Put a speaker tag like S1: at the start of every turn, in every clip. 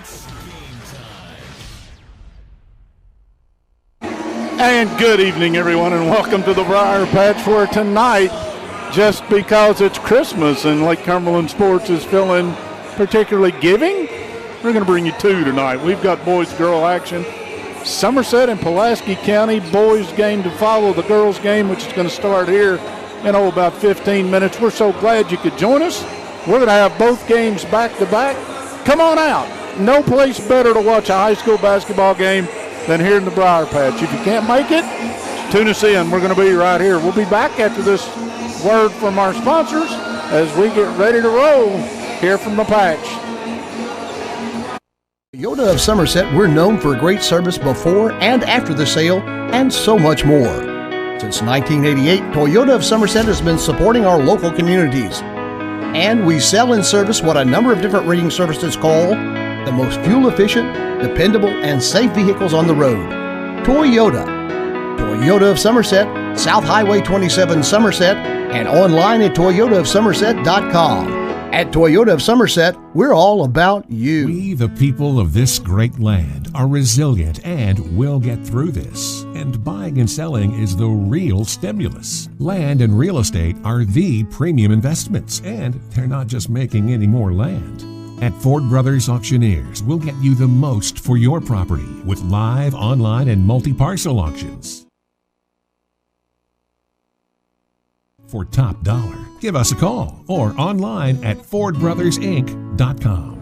S1: It's game time.
S2: And good evening, everyone, and welcome to the Briar Patch, where tonight, just because it's Christmas and Lake Cumberland Sports is feeling particularly giving, we're going to bring you two tonight. We've got boys-girl action. Somerset and Pulaski County boys game to follow the girls game, which is going to start here in about 15 minutes. We're so glad you could join us. We're going to have both games back-to-back. Come on out. No place better to watch a high school basketball game than here in the Briar Patch. If you can't make it, tune us in. We're going to be right here. We'll be back after this word from our sponsors as we get ready to roll here from the patch.
S3: Toyota of Somerset, we're known for great service before and after the sale and so much more. Since 1988, Toyota of Somerset has been supporting our local communities. And we sell and service what a number of different rating services call the most fuel-efficient, dependable, and safe vehicles on the road. Toyota. Toyota of Somerset, South Highway 27 Somerset, and online at toyotaofsomerset.com. At Toyota of Somerset, we're all about you.
S1: We, the people of this great land, are resilient and will get through this. And buying and selling is the real stimulus. Land and real estate are the premium investments, and they're not just making any more land. At Ford Brothers Auctioneers, we'll get you the most for your property with live, online, and multi-parcel auctions. For top dollar, give us a call or online at FordBrothersInc.com.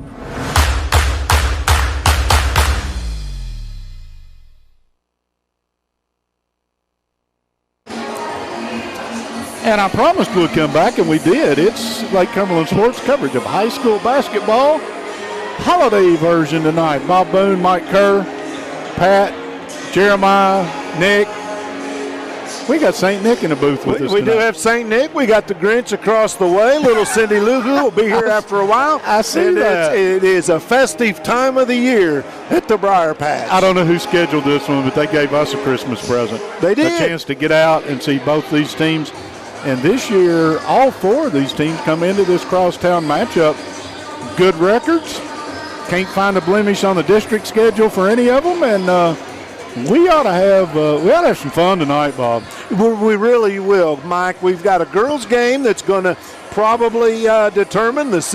S2: And I promised we'd come back, and we did. It's Lake Cumberland Sports coverage of high school basketball. Holiday version tonight. Bob Boone, Mike Kerr, Pat, Jeremiah, Nick. We got St. Nick in the booth with us
S4: We
S2: tonight.
S4: do have St. Nick. We got the Grinch across the way. Little Cindy Lugu will be here after a while.
S2: I see
S4: and
S2: that.
S4: It is a festive time of the year at the Briar Patch.
S2: I don't know who scheduled this one, but they gave us a Christmas present.
S4: They did.
S2: A chance to get out and see both these teams. And this year, all four of these teams come into this crosstown matchup. Good records. Can't find a blemish on the district schedule for any of them. And we ought to have some fun tonight, Bob.
S4: We really will, Mike. We've got a girls' game that's going to probably determine it's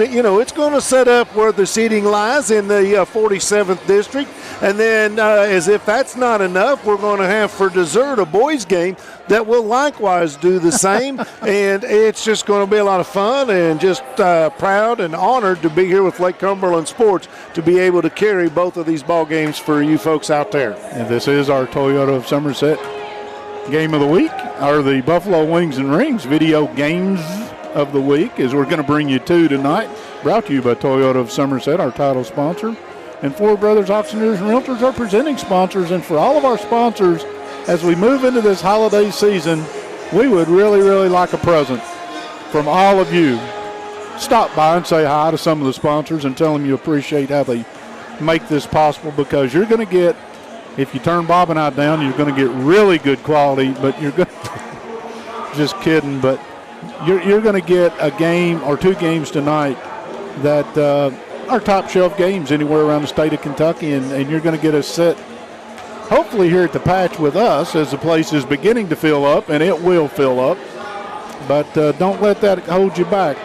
S4: going to set up where the seating lies in the 47th district. And then, as if that's not enough, we're going to have for dessert a boys' game that will likewise do the same. And it's just going to be a lot of fun, and just proud and honored to be here with Lake Cumberland Sports to be able to carry both of these ball games for you folks out there.
S2: And this is our Toyota of Somerset game of the week, or the Buffalo Wings and Rings video games of the week, as we're going to bring you two tonight. Brought to you by Toyota of Somerset, our title sponsor. And Ford Brothers Auctioneers and Realtors are presenting sponsors. And for all of our sponsors, as we move into this holiday season, we would really, really like a present from all of you. Stop by and say hi to some of the sponsors and tell them you appreciate how they make this possible, because you're going to get, if you turn Bob and I down, you're going to get really good quality, but you're going to, just kidding, but you're going to get a game or two games tonight that are top shelf games anywhere around the state of Kentucky, and you're going to get a set hopefully here at the Patch with us as the place is beginning to fill up, and it will fill up. But don't let that hold you back.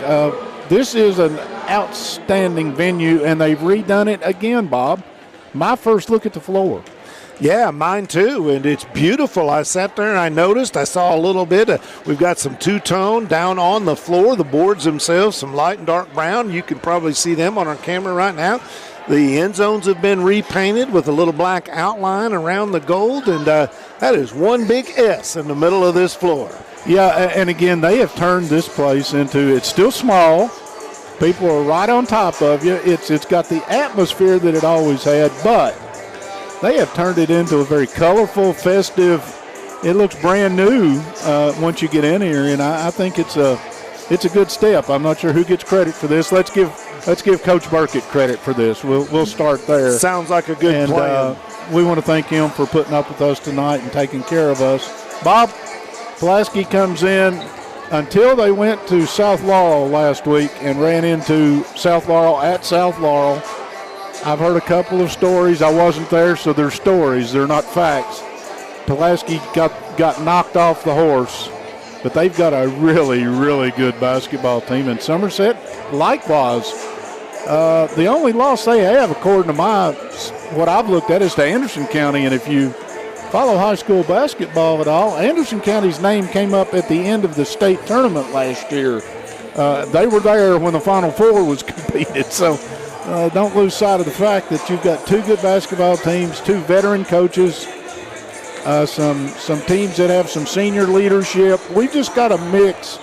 S2: This is an outstanding venue, and they've redone it again, Bob. My first look at the floor.
S4: Yeah, mine too, and it's beautiful. I sat there and I noticed, I saw a little bit. We've got some two-tone down on the floor, the boards themselves, some light and dark brown. You can probably see them on our camera right now. The end zones have been repainted with a little black outline around the gold, and that is one big S in the middle of this floor.
S2: Yeah, and again, they have turned this place into, it's still small. People are right on top of you. It's got the atmosphere that it always had, but they have turned it into a very colorful, festive. It looks brand new once you get in here, and I think it's a good step. I'm not sure who gets credit for this. Let's give Coach Burkett credit for this. We'll start there.
S4: Sounds like a good plan.
S2: We want to thank him for putting up with us tonight and taking care of us. Bob, Pulaski comes in. Until they went to South Laurel last week and ran into South Laurel at South Laurel, I've heard a couple of stories. I wasn't there, so they're stories. They're not facts. Pulaski got knocked off the horse, but they've got a really, really good basketball team. And Somerset, likewise, the only loss they have, according to what I've looked at, is to Anderson County. And if you follow high school basketball at all, Anderson County's name came up at the end of the state tournament last year. They were there when the Final Four was competed. So don't lose sight of the fact that you've got two good basketball teams, two veteran coaches, some teams that have some senior leadership. We've just got a mix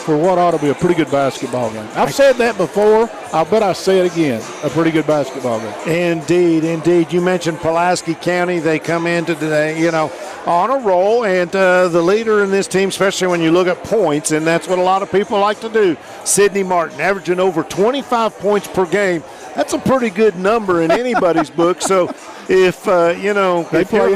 S2: for what ought to be a pretty good basketball game. I've said that before. I bet I say it again. A pretty good basketball game.
S4: Indeed, indeed. You mentioned Pulaski County. They come into today, on a roll, and the leader in this team, especially when you look at points, and that's what a lot of people like to do. Sydney Martin, averaging over 25 points per game. That's a pretty good number in anybody's book. So if they
S2: play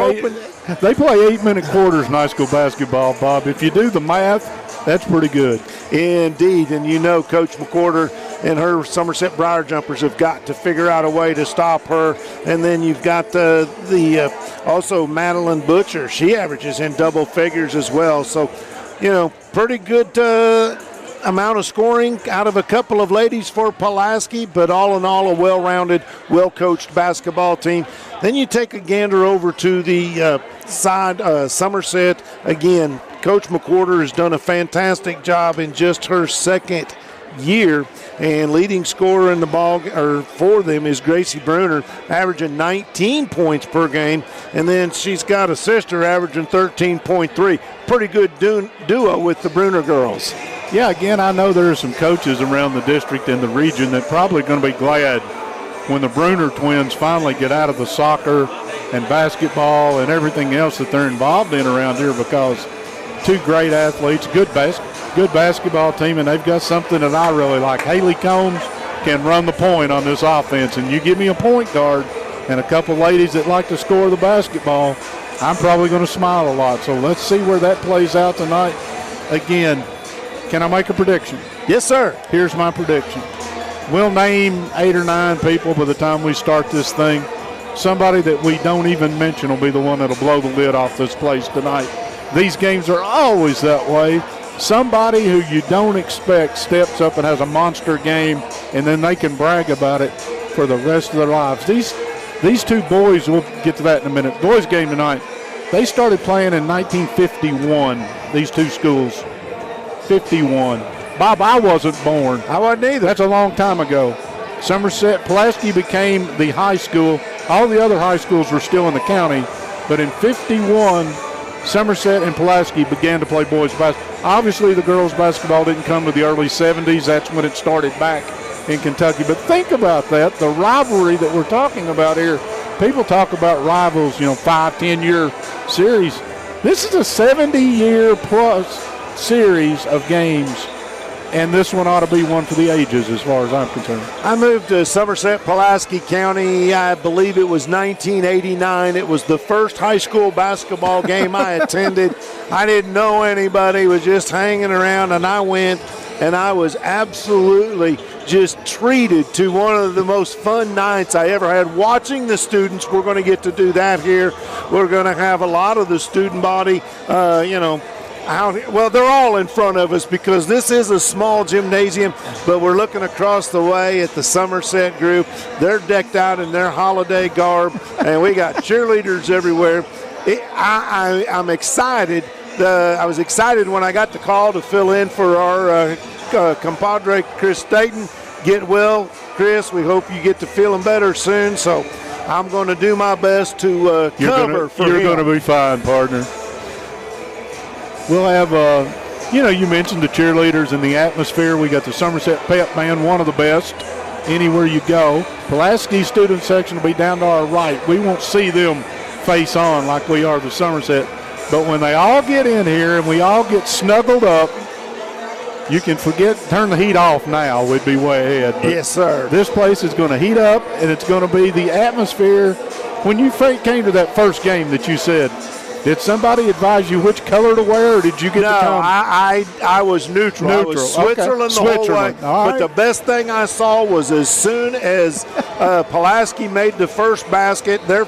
S2: 8-minute quarters in high school basketball, Bob. If you do the math, that's pretty good.
S4: Indeed, and Coach McWhorter and her Somerset Briar Jumpers have got to figure out a way to stop her. And then you've got also Madeline Butcher. She averages in double figures as well. So, pretty good amount of scoring out of a couple of ladies for Pulaski, but all in all, a well-rounded, well-coached basketball team. Then you take a gander over to the side, Somerset. Again, Coach McWhorter has done a fantastic job in just her second year, and leading scorer in the ball for them is Gracie Bruner, averaging 19 points per game, and then she's got a sister averaging 13.3. Pretty good duo with the Bruner girls.
S2: Yeah, again, I know there are some coaches around the district and the region that probably going to be glad when the Bruner twins finally get out of the soccer and basketball and everything else that they're involved in around here, because two great athletes, good basketball team, and they've got something that I really like. Haley Combs can run the point on this offense, and you give me a point guard and a couple ladies that like to score the basketball, I'm probably going to smile a lot. So let's see where that plays out tonight. Again, can I make a prediction?
S4: Yes, sir.
S2: Here's my prediction. We'll name 8 or 9 people by the time we start this thing. Somebody that we don't even mention will be the one that'll blow the lid off this place tonight. These games are always that way. Somebody who you don't expect steps up and has a monster game, and then they can brag about it for the rest of their lives. These two boys, we'll get to that in a minute. Boys game tonight, they started playing in 1951, these two schools. 51. Bob, I wasn't born.
S4: I wasn't either.
S2: That's a long time ago. Somerset, Pulaski became the high school. All the other high schools were still in the county, but in 51, Somerset and Pulaski began to play boys basketball. Obviously, the girls basketball didn't come to the early 70s. That's when it started back in Kentucky. But think about that, the rivalry that we're talking about here. People talk about rivals, 5-10-year series. This is a 70-year plus series of games, and this one ought to be one for the ages as far as I'm concerned.
S4: I moved to Somerset, Pulaski County, I believe it was 1989. It was the first high school basketball game I attended. I didn't know anybody, was just hanging around, and I went, and I was absolutely just treated to one of the most fun nights I ever had watching the students. We're going to get to do that here. We're going to have a lot of the student body, well, they're all in front of us because this is a small gymnasium, but we're looking across the way at the Somerset group. They're decked out in their holiday garb, and we got cheerleaders everywhere. I'm excited. I was excited when I got the call to fill in for our compadre, Chris Staten. Get well, Chris. We hope you get to feeling better soon. So I'm going to do my best to cover for him.
S2: You're going to be fine, partner. We'll have, you mentioned the cheerleaders and the atmosphere. We got the Somerset Pep Band, one of the best anywhere you go. Pulaski student section will be down to our right. We won't see them face on like we are the Somerset. But when they all get in here and we all get snuggled up, you can turn the heat off now. We'd be way ahead. But
S4: yes, sir.
S2: This place is going to heat up, and it's going to be the atmosphere. When you came to that first game that you said, Did somebody advise you which color to wear, or did you get
S4: no,
S2: the tone?
S4: I was neutral. I was Switzerland the whole way. But the best thing I saw was as soon as Pulaski made the first basket, their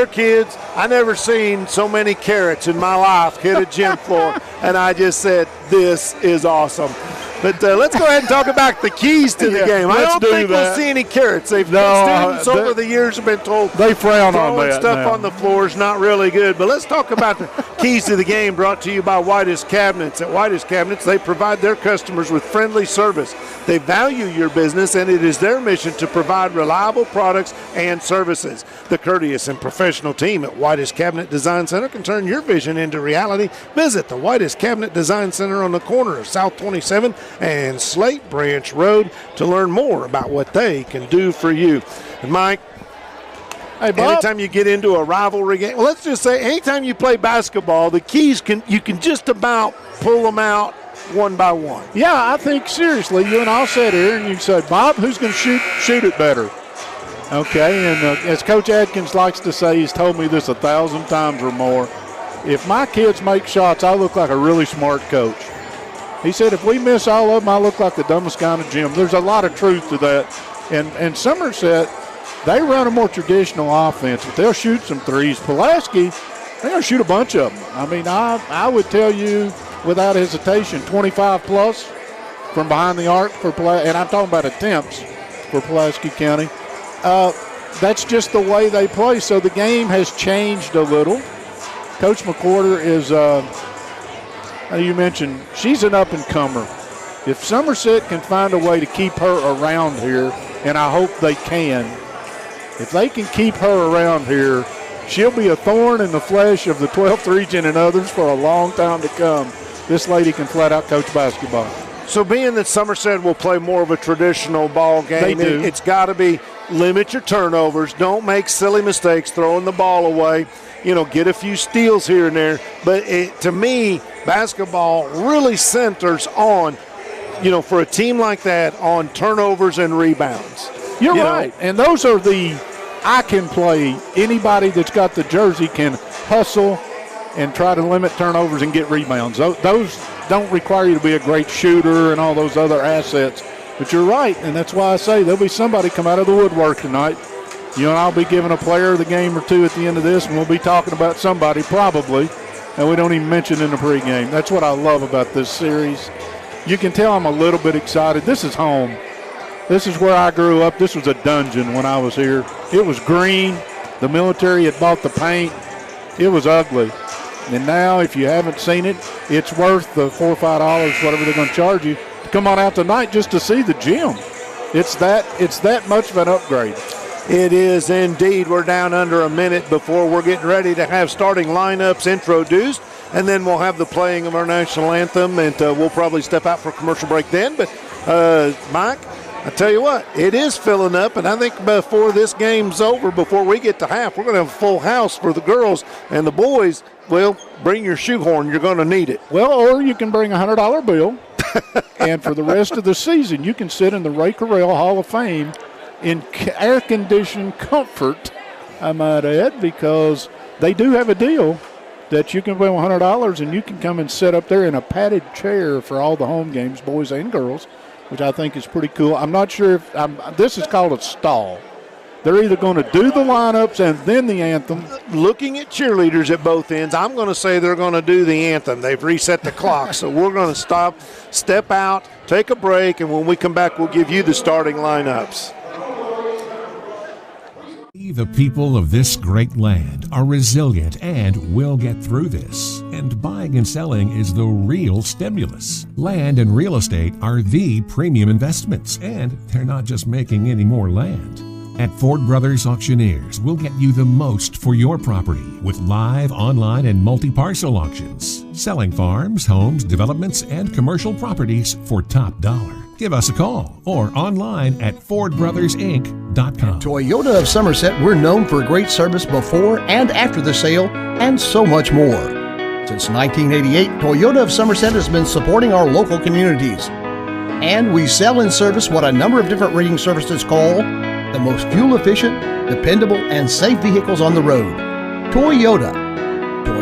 S4: kids, I never seen so many carrots in my life hit a gym floor, and I just said, this is awesome. But let's go ahead and talk about the keys to the game. I don't think we'll see any carrots. Students over the years have been told
S2: they frown on that.
S4: Stuff on the floor is not really good. But let's talk about the keys to the game, brought to you by Whitest Cabinets. At Whitest Cabinets, they provide their customers with friendly service. They value your business, and it is their mission to provide reliable products and services. The courteous and professional team at Whitest Cabinet Design Center can turn your vision into reality. Visit the Whitest Cabinet Design Center on the corner of South 27 and Slate Branch Road to learn more about what they can do for you. And Mike,
S2: hey, Bob,
S4: anytime you get into a rivalry game, well, let's just say anytime you play basketball, the keys you can just about pull them out one by one.
S2: Yeah, I think seriously, you and I'll sit here and you say, Bob, who's going to shoot it better? Okay, and as Coach Adkins likes to say, he's told me this 1,000 times or more, if my kids make shots, I look like a really smart coach. He said, if we miss all of them, I look like the dumbest guy in the gym. There's a lot of truth to that. And Somerset, they run a more traditional offense, but they'll shoot some threes. Pulaski, they're going to shoot a bunch of them. I mean, I would tell you without hesitation, 25-plus from behind the arc for Pulaski, and I'm talking about attempts for Pulaski County. That's just the way they play. So the game has changed a little. Coach McWhorter is you mentioned she's an up-and-comer. If Somerset can find a way to keep her around here, and I hope they can, if they can keep her around here, she'll be a thorn in the flesh of the 12th region and others for a long time to come. This lady can flat-out coach basketball.
S4: So being that Somerset will play more of a traditional ball game, it's got to be limit your turnovers. Don't make silly mistakes throwing the ball away. Get a few steals here and there. But to me, basketball really centers on, for a team like that, on turnovers and rebounds.
S2: You're right. And those are I can play. Anybody that's got the jersey can hustle and try to limit turnovers and get rebounds. Those don't require you to be a great shooter and all those other assets. But you're right, and that's why I say there'll be somebody come out of the woodwork tonight. You and I'll be giving a player of the game or two at the end of this, and we'll be talking about somebody probably, and we don't even mention in the pregame. That's what I love about this series. You can tell I'm a little bit excited. This is home. This is where I grew up. This was a dungeon when I was here. It was green. The military had bought the paint. It was ugly. And now, if you haven't seen it, it's worth the $4 or $5, whatever they're going to charge you, to come on out tonight just to see the gym. It's that much of an upgrade.
S4: It is indeed. We're down under a minute before we're getting ready to have starting lineups introduced, and then we'll have the playing of our national anthem, and we'll probably step out for a commercial break then. But, Mike, I tell you what, it is filling up, and I think before this game's over, before we get to half, we're going to have a full house for the girls and the boys. Well, bring your shoehorn. You're going to need it.
S2: Well, or you can bring a $100 bill, and for the rest of the season, you can sit in the Ray Correll Hall of Fame in air-conditioned comfort, I might add, because they do have a deal that you can pay $100 and you can come and sit up there in a padded chair for all the home games, boys and girls, which I think is pretty cool. I'm not sure if this is called a stall. They're either going to do the lineups and then the anthem.
S4: Looking at cheerleaders at both ends, I'm going to say they're going to do the anthem. They've reset the clock, so we're going to step out, take a break, and when we come back, we'll give you the starting lineups.
S1: The people of this great land are resilient and will get through this. And buying and selling is the real stimulus. Land and real estate are the premium investments, and they're not just making any more land. At Ford Brothers Auctioneers, we'll get you the most for your property with live, online, and multi-parcel auctions. Selling farms, homes, developments, and commercial properties for top dollar. Give us a call or online at FordBrothersInc.com.
S3: Toyota of Somerset, we're known for great service before and after the sale and so much more. Since 1988, Toyota of Somerset has been supporting our local communities. And we sell and service what a number of different rating services call the most fuel-efficient, dependable, and safe vehicles on the road. Toyota.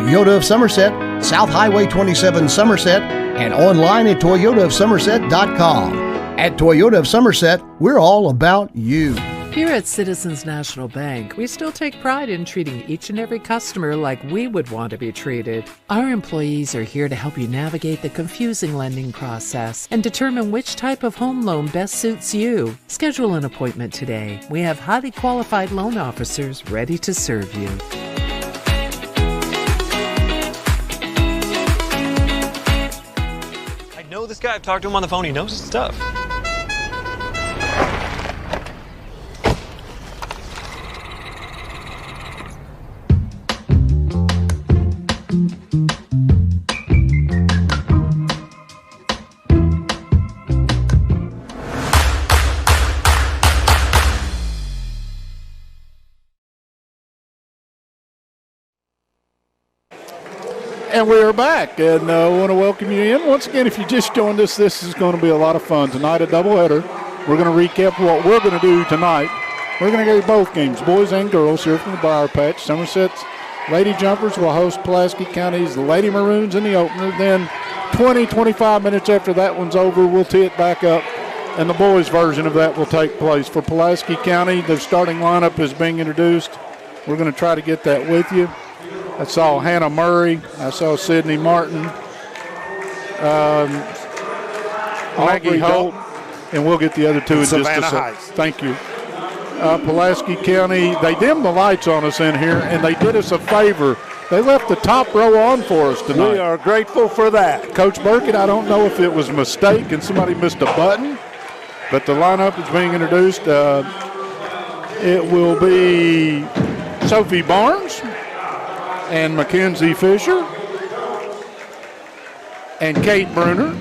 S3: Toyota of Somerset, South Highway 27 Somerset, and online at toyotaofsomerset.com. At Toyota of Somerset, we're all about you.
S5: Here at Citizens National Bank, we still take pride in treating each and every customer like we would want to be treated. Our employees are here to help you navigate the confusing lending process and determine which type of home loan best suits you. Schedule an appointment today. We have highly qualified loan officers ready to serve you.
S6: I know this guy. I've talked to him on the phone. He knows his stuff.
S2: And we are back, and I want to welcome you in. Once again, if you just joined us, this is going to be a lot of fun. Tonight, a doubleheader. We're going to recap what we're going to do tonight. We're going to get both games, boys and girls, here from the Briar Patch. Somerset's Lady Jumpers will host Pulaski County's Lady Maroons in the opener. Then 20, 25 minutes after that one's over, we'll tee it back up, and the boys' version of that will take place. For Pulaski County, their starting lineup is being introduced. We're going to try to get that with you. I saw Hannah Murray. I saw Sydney Martin, Maggie Holt, and we'll get the other two in just a second. Thank you. Pulaski County, they dimmed the lights on us in here, and they did us a favor. They left the top row on for us tonight.
S4: We are grateful for that.
S2: Coach Burkett, I don't know if it was a mistake and somebody missed a button, but the lineup is being introduced. It will be Sophie Barnes and Mackenzie Fisher and Kate Bruner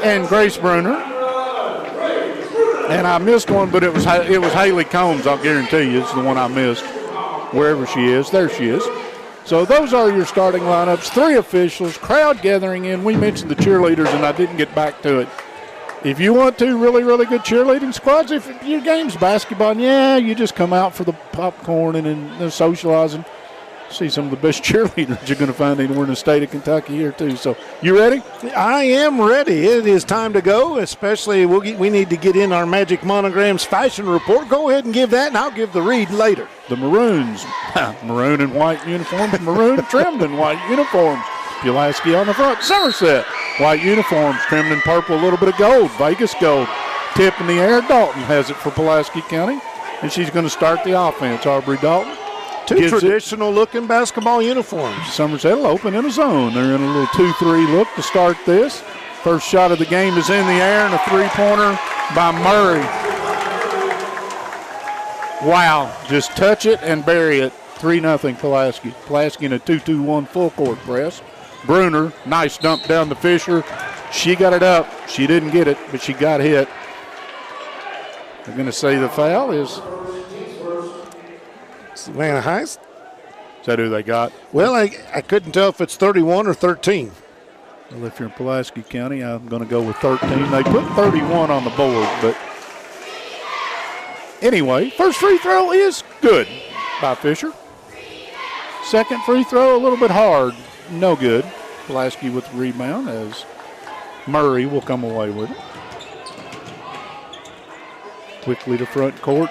S2: and Grace Bruner. And I missed one, but it was Haley Combs, I'll guarantee you. It's the one I missed. Wherever she is, there she is. So those are your starting lineups. 3 officials, crowd gathering in. We mentioned the cheerleaders, and I didn't get back to it. If you want two really, really good cheerleading squads, if your game's basketball, yeah, you just come out for the popcorn and the socializing. See some of the best cheerleaders you're going to find anywhere in the state of Kentucky here, too. So, you ready?
S4: I am ready. It is time to go, especially we need to get in our Magic Monograms fashion report. Go ahead and give that, and I'll give the read later.
S2: The Maroons, maroon and white uniforms, maroon trimmed in white uniforms. Pulaski on the front, Somerset. White uniforms trimmed in purple, a little bit of gold, Vegas gold. Tip in the air, Dalton has it for Pulaski County, and she's going to start the offense. Aubrey Dalton.
S4: Two traditional-looking basketball uniforms.
S2: Somerset will open in a zone. They're in a little 2-3 look to start this. First shot of the game is in the air, and a three-pointer by Murray. Wow, just touch it and bury it. 3-0 Pulaski. Pulaski in a 2-2-1 full-court press. Bruner, nice dump down to Fisher. She got it up. She didn't get it, but she got hit. They're going to say the foul is
S4: Savannah Heist.
S2: Is that who they got?
S4: Well, I couldn't tell if it's 31 or 13.
S2: Well, if you're in Pulaski County, I'm going to go with 13. They put 31 on the board, but anyway, first free throw is good by Fisher. Second free throw, a little bit hard. No good. Pulaski with the rebound as Murray will come away with it. Quickly to front court.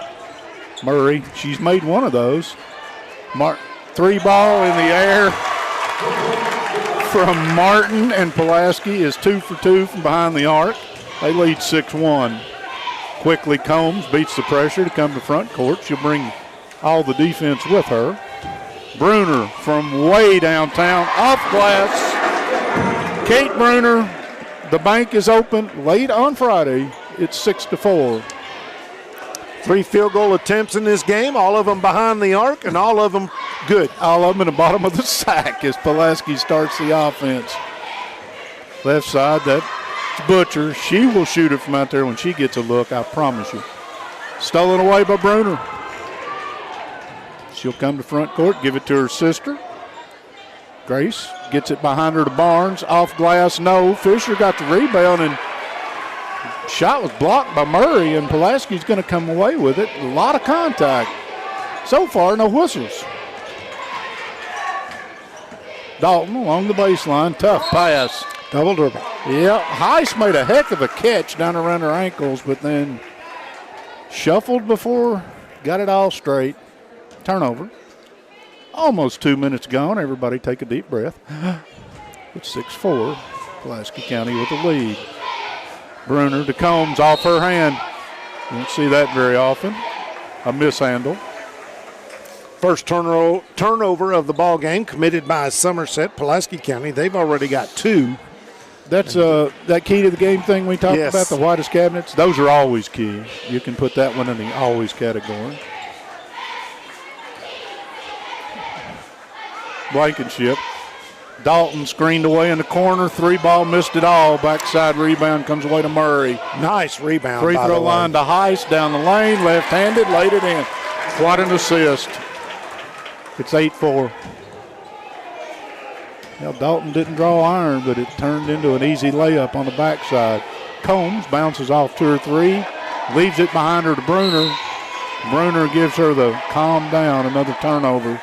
S2: Murray, she's made one of those. Three ball in the air from Martin, and Pulaski is 2 for 2 from behind the arc. They lead 6-1. Quickly Combs beats the pressure to come to front court. She'll bring all the defense with her. Bruner from way downtown, off glass. Kate Bruner, the bank is open late on Friday. It's 6-4.
S4: 3 field goal attempts in this game, all of them behind the arc, and all of them good.
S2: All of them in the bottom of the sack as Pulaski starts the offense. Left side, that's Butcher. She will shoot it from out there when she gets a look, I promise you. Stolen away by Bruner. She'll come to front court, give it to her sister. Grace gets it behind her to Barnes. Off glass, no. Fisher got the rebound, and shot was blocked by Murray, and Pulaski's going to come away with it. A lot of contact. So far, no whistles. Dalton along the baseline. Tough pass.
S4: Double dribble.
S2: Yeah, Heiss made a heck of a catch down around her ankles, but then shuffled before, got it all straight. Turnover. Almost 2 minutes gone. Everybody take a deep breath. It's 6-4. Pulaski County with the lead. Bruner to Combs off her hand. You don't see that very often. A mishandle.
S4: First turnover of the ball game committed by Somerset. Pulaski County, they've already got 2.
S2: That's that key to the game thing we talked
S4: Yes.
S2: about, the whitest cabinets. Those are always key. You can put that one in the always category. Blankenship. Dalton screened away in the corner. 3-ball, missed it all. Backside rebound comes away to Murray.
S4: Nice rebound.
S2: Free
S4: by
S2: throw
S4: the way.
S2: line to Heiss down the lane. Left-handed, laid it in. What an assist. It's 8-4. Now Dalton didn't draw iron, but it turned into an easy layup on the backside. Combs bounces off 2 or 3, leaves it behind her to Bruner. Bruner gives her the calm down, another turnover.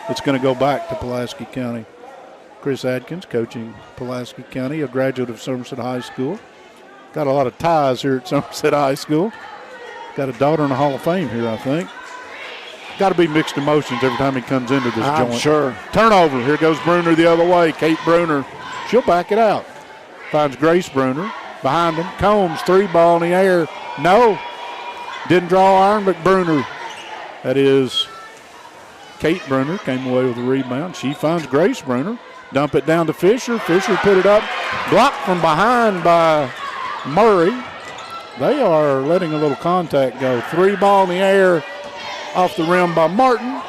S2: It's going to go back to Pulaski County. Chris Adkins coaching Pulaski County, a graduate of Somerset High School. Got a lot of ties here at Somerset High School. Got a daughter in the Hall of Fame here, I think. Got to be mixed emotions every time he comes into this
S4: I'm
S2: joint.
S4: sure.
S2: Turnover. Here goes Bruner the other way. Kate Bruner. She'll back it out. Finds Grace Bruner. Behind him. Combs, 3-ball in the air. No. Didn't draw iron, but Bruner. That is Kate Bruner came away with a rebound. She finds Grace Bruner. Dump it down to Fisher. Fisher put it up. Blocked from behind by Murray. They are letting a little contact go. 3-ball in the air. Off the rim by Martin.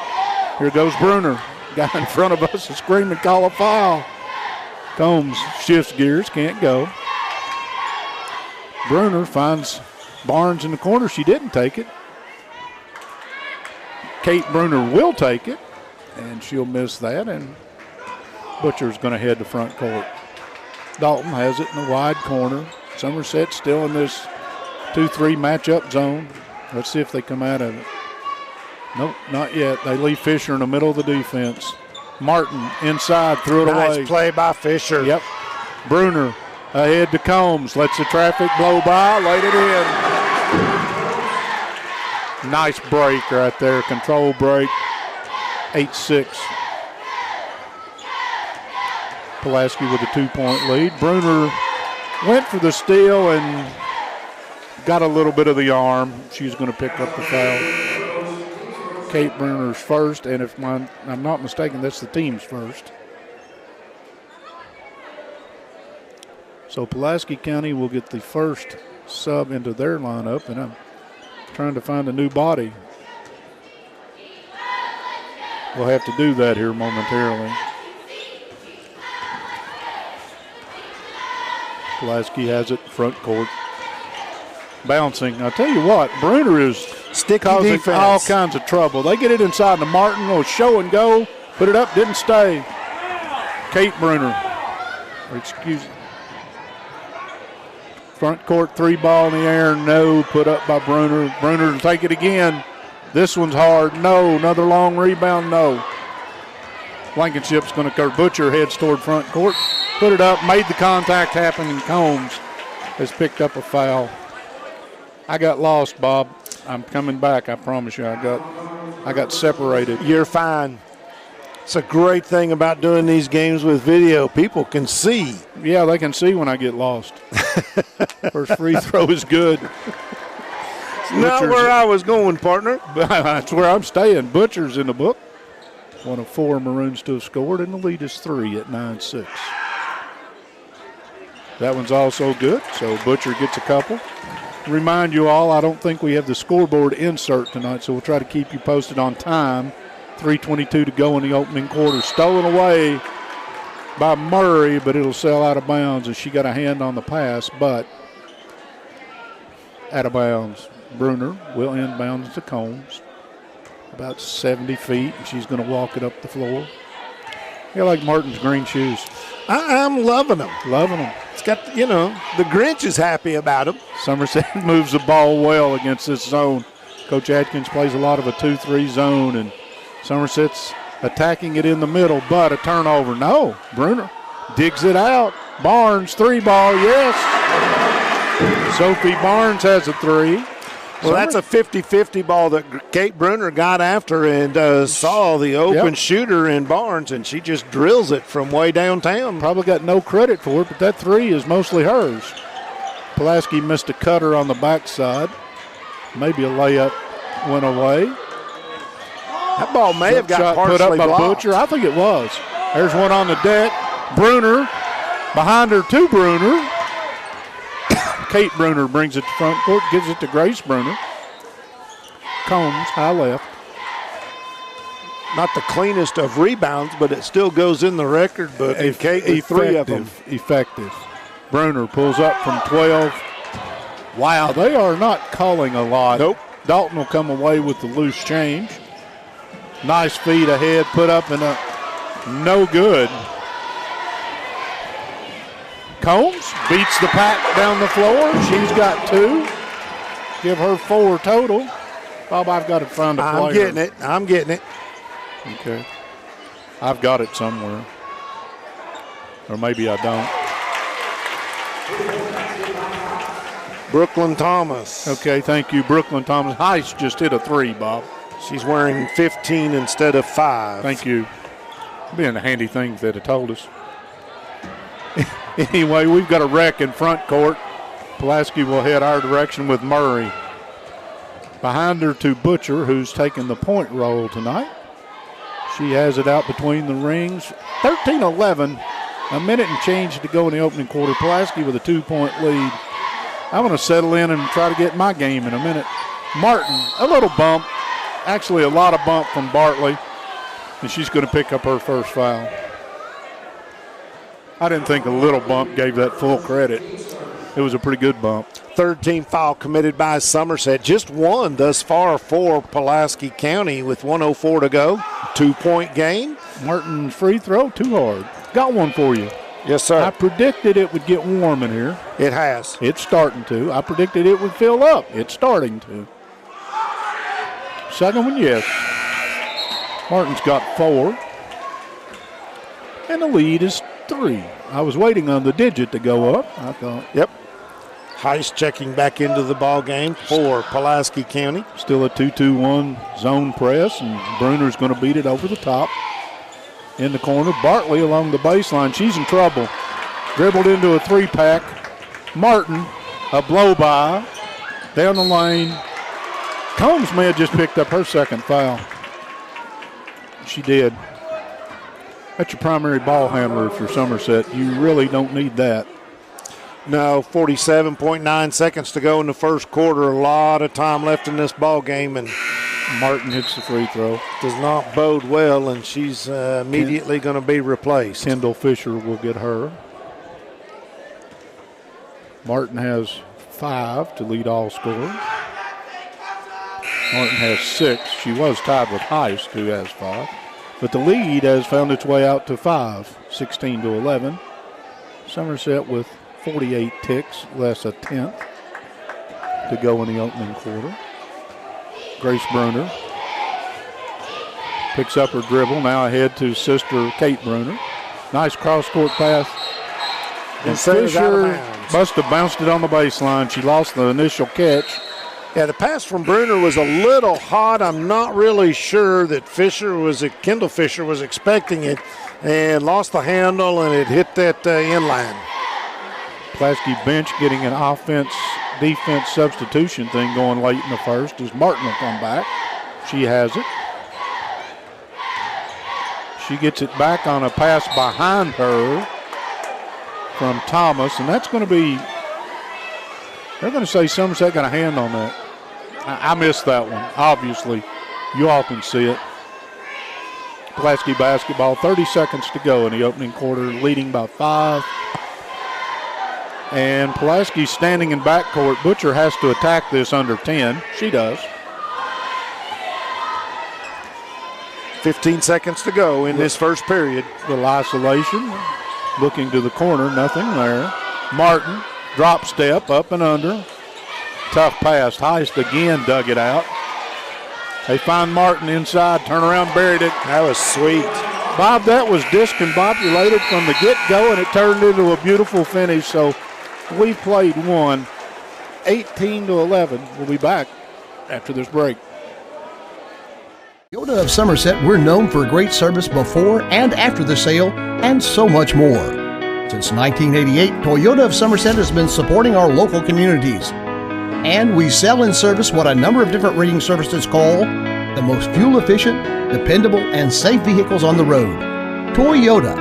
S2: Here goes Bruner. Guy in front of us is screaming, call a foul. Combs shifts gears, can't go. Bruner finds Barnes in the corner. She didn't take it. Kate Bruner will take it, and she'll miss that, and Butcher's going to head to front court. Dalton has it in the wide corner. Somerset still in this 2-3 matchup zone. Let's see if they come out of it. Nope, not yet. They leave Fisher in the middle of the defense. Martin inside, threw it away.
S4: Nice play by Fisher.
S2: Yep. Bruner ahead to Combs. Lets the traffic blow by, laid it in. Nice break right there. Control break. 8-6. Pulaski with a 2-point lead. Bruner went for the steal and got a little bit of the arm. She's going to pick up the foul. Kate Bruner's first, and if I'm not mistaken, that's the team's first. So Pulaski County will get the first sub into their lineup, and I'm trying to find a new body. We'll have to do that here momentarily. Pulaski has it front court. Bouncing. I'll tell you what, Bruner is causing
S4: defense.
S2: all kinds of trouble. They get it inside to Martin, will show and go, put it up, didn't stay. Kate Bruner. Excuse me. Front court 3-ball in the air, no, put up by Bruner. Bruner to take it again. This one's hard, no. Another long rebound, no. Blankenship's going to go. Butcher heads toward front court. Put it up, made the contact happen, and Combs has picked up a foul. I got lost, Bob. I'm coming back, I promise you. I got separated.
S4: You're fine. It's a great thing about doing these games with video. People can see.
S2: Yeah, they can see when I get lost. First free throw is good.
S4: Not where I was going, partner.
S2: That's where I'm staying. Butcher's in the book. One of 4 Maroons to have scored, and the lead is 3 at 9-6. That one's also good, so Butcher gets a couple. Remind you all, I don't think we have the scoreboard insert tonight, so we'll try to keep you posted on time. 3:22 to go in the opening quarter. Stolen away by Murray, but it'll sail out of bounds as she got a hand on the pass, but out of bounds. Bruner will inbound to Combs. About 70 feet, and she's going to walk it up the floor. I like Martin's green shoes.
S4: I'm loving them.
S2: Loving them.
S4: It's got, the Grinch is happy about them.
S2: Somerset moves the ball well against this zone. Coach Atkins plays a lot of a 2-3 zone, and Somerset's attacking it in the middle, but a turnover. No, Bruner digs it out. Barnes, 3-ball, yes. Sophie Barnes has a 3.
S4: Well, that's a 50-50 ball that Kate Bruner got after and saw the open shooter in Barnes, and she just drills it from way downtown.
S2: Probably got no credit for it, but that 3 is mostly hers. Pulaski missed a cutter on the backside. Maybe a layup went away.
S4: That ball may have got
S2: put up by
S4: blocked.
S2: Butcher. I think it was. There's one on the deck. Bruner, behind her to Bruner. Kate Bruner brings it to front court, gives it to Grace Bruner. Combs, high left.
S4: Not the cleanest of rebounds, but it still goes in the record book. And Kate with 3 of them.
S2: Effective. Bruner pulls up from 12. Wow, they are not calling a lot.
S4: Nope.
S2: Dalton will come away with the loose change. Nice feed ahead, put up and no good. Combs beats the pack down the floor. She's got 2. Give her 4 total. Bob, I've got to find a player.
S4: I'm getting it.
S2: Okay. I've got it somewhere. Or maybe I don't.
S4: Brooklyn Thomas.
S2: Okay, thank you, Brooklyn Thomas. Heiss just hit a 3, Bob.
S4: She's wearing 15 instead of 5.
S2: Thank you. Being a handy thing if they'd have told us. Anyway, we've got a wreck in front court. Pulaski will head our direction with Murray. Behind her to Butcher, who's taking the point roll tonight. She has it out between the rings. 13-11. A minute and change to go in the opening quarter. Pulaski with a 2-point lead. I'm going to settle in and try to get my game in a minute. Martin, a little bump. Actually, a lot of bump from Bartley. And she's going to pick up her first foul. I didn't think a little bump gave that full credit. It was a pretty good bump.
S4: Third team foul committed by Somerset. Just one thus far for Pulaski County with 1:04 to go. 2-point game.
S2: Martin's free throw, too hard. Got one for you.
S4: Yes, sir.
S2: I predicted it would get warm in here.
S4: It has.
S2: It's starting to. I predicted it would fill up. It's starting to. Second one, yes. Martin's got 4. And the lead is 3. I was waiting on the digit to go up, I thought.
S4: Yep. Heiss checking back into the ball game for Pulaski County.
S2: Still a 2-2-1 zone press, and Bruner's going to beat it over the top. In the corner, Bartley along the baseline. She's in trouble. Dribbled into a 3-pack. Martin, a blow-by. Down the lane. Combs may have just picked up her second foul. She did. That's your primary ball handler if you're Somerset. You really don't need that.
S4: No, 47.9 seconds to go in the first quarter. A lot of time left in this ball game, and
S2: Martin hits the free throw.
S4: Does not bode well, and she's immediately going to be replaced.
S2: Kendall Fisher will get her. Martin has 5 to lead all scorers. Martin has 6. She was tied with Heist, who has 5. But the lead has found its way out to 5, 16-11. Somerset with 48 ticks, less a tenth to go in the opening quarter. Grace Bruner picks up her dribble, now ahead to sister Kate Bruner. Nice cross-court pass. And Fisher must have bounced it on the baseline. She lost the initial catch.
S4: Yeah, the pass from Bruner was a little hot. I'm not really sure that Kendall Fisher was expecting it and lost the handle, and it hit that inline.
S2: Pulaski bench getting an offense-defense substitution thing going late in the first as Martin will come back. She has it. She gets it back on a pass behind her from Thomas, and that's going to be, they're going to say Somerset got a hand on that. I missed that one, obviously. You all can see it. Pulaski basketball, 30 seconds to go in the opening quarter, leading by 5. And Pulaski standing in backcourt. Butcher has to attack this under 10. She does.
S4: 15 seconds to go in this first period.
S2: Little isolation. Looking to the corner, nothing there. Martin, drop step, up and under. Tough pass. Heist again dug it out. They find Martin inside, turn around, buried it.
S4: That was sweet.
S2: Bob, that was discombobulated from the get-go, and it turned into a beautiful finish. So we played one, 18-11. We'll be back after this break.
S3: Toyota of Somerset, we're known for great service before and after the sale, and so much more. Since 1988, Toyota of Somerset has been supporting our local communities. And we sell and service what a number of different rating services call the most fuel-efficient, dependable, and safe vehicles on the road. Toyota.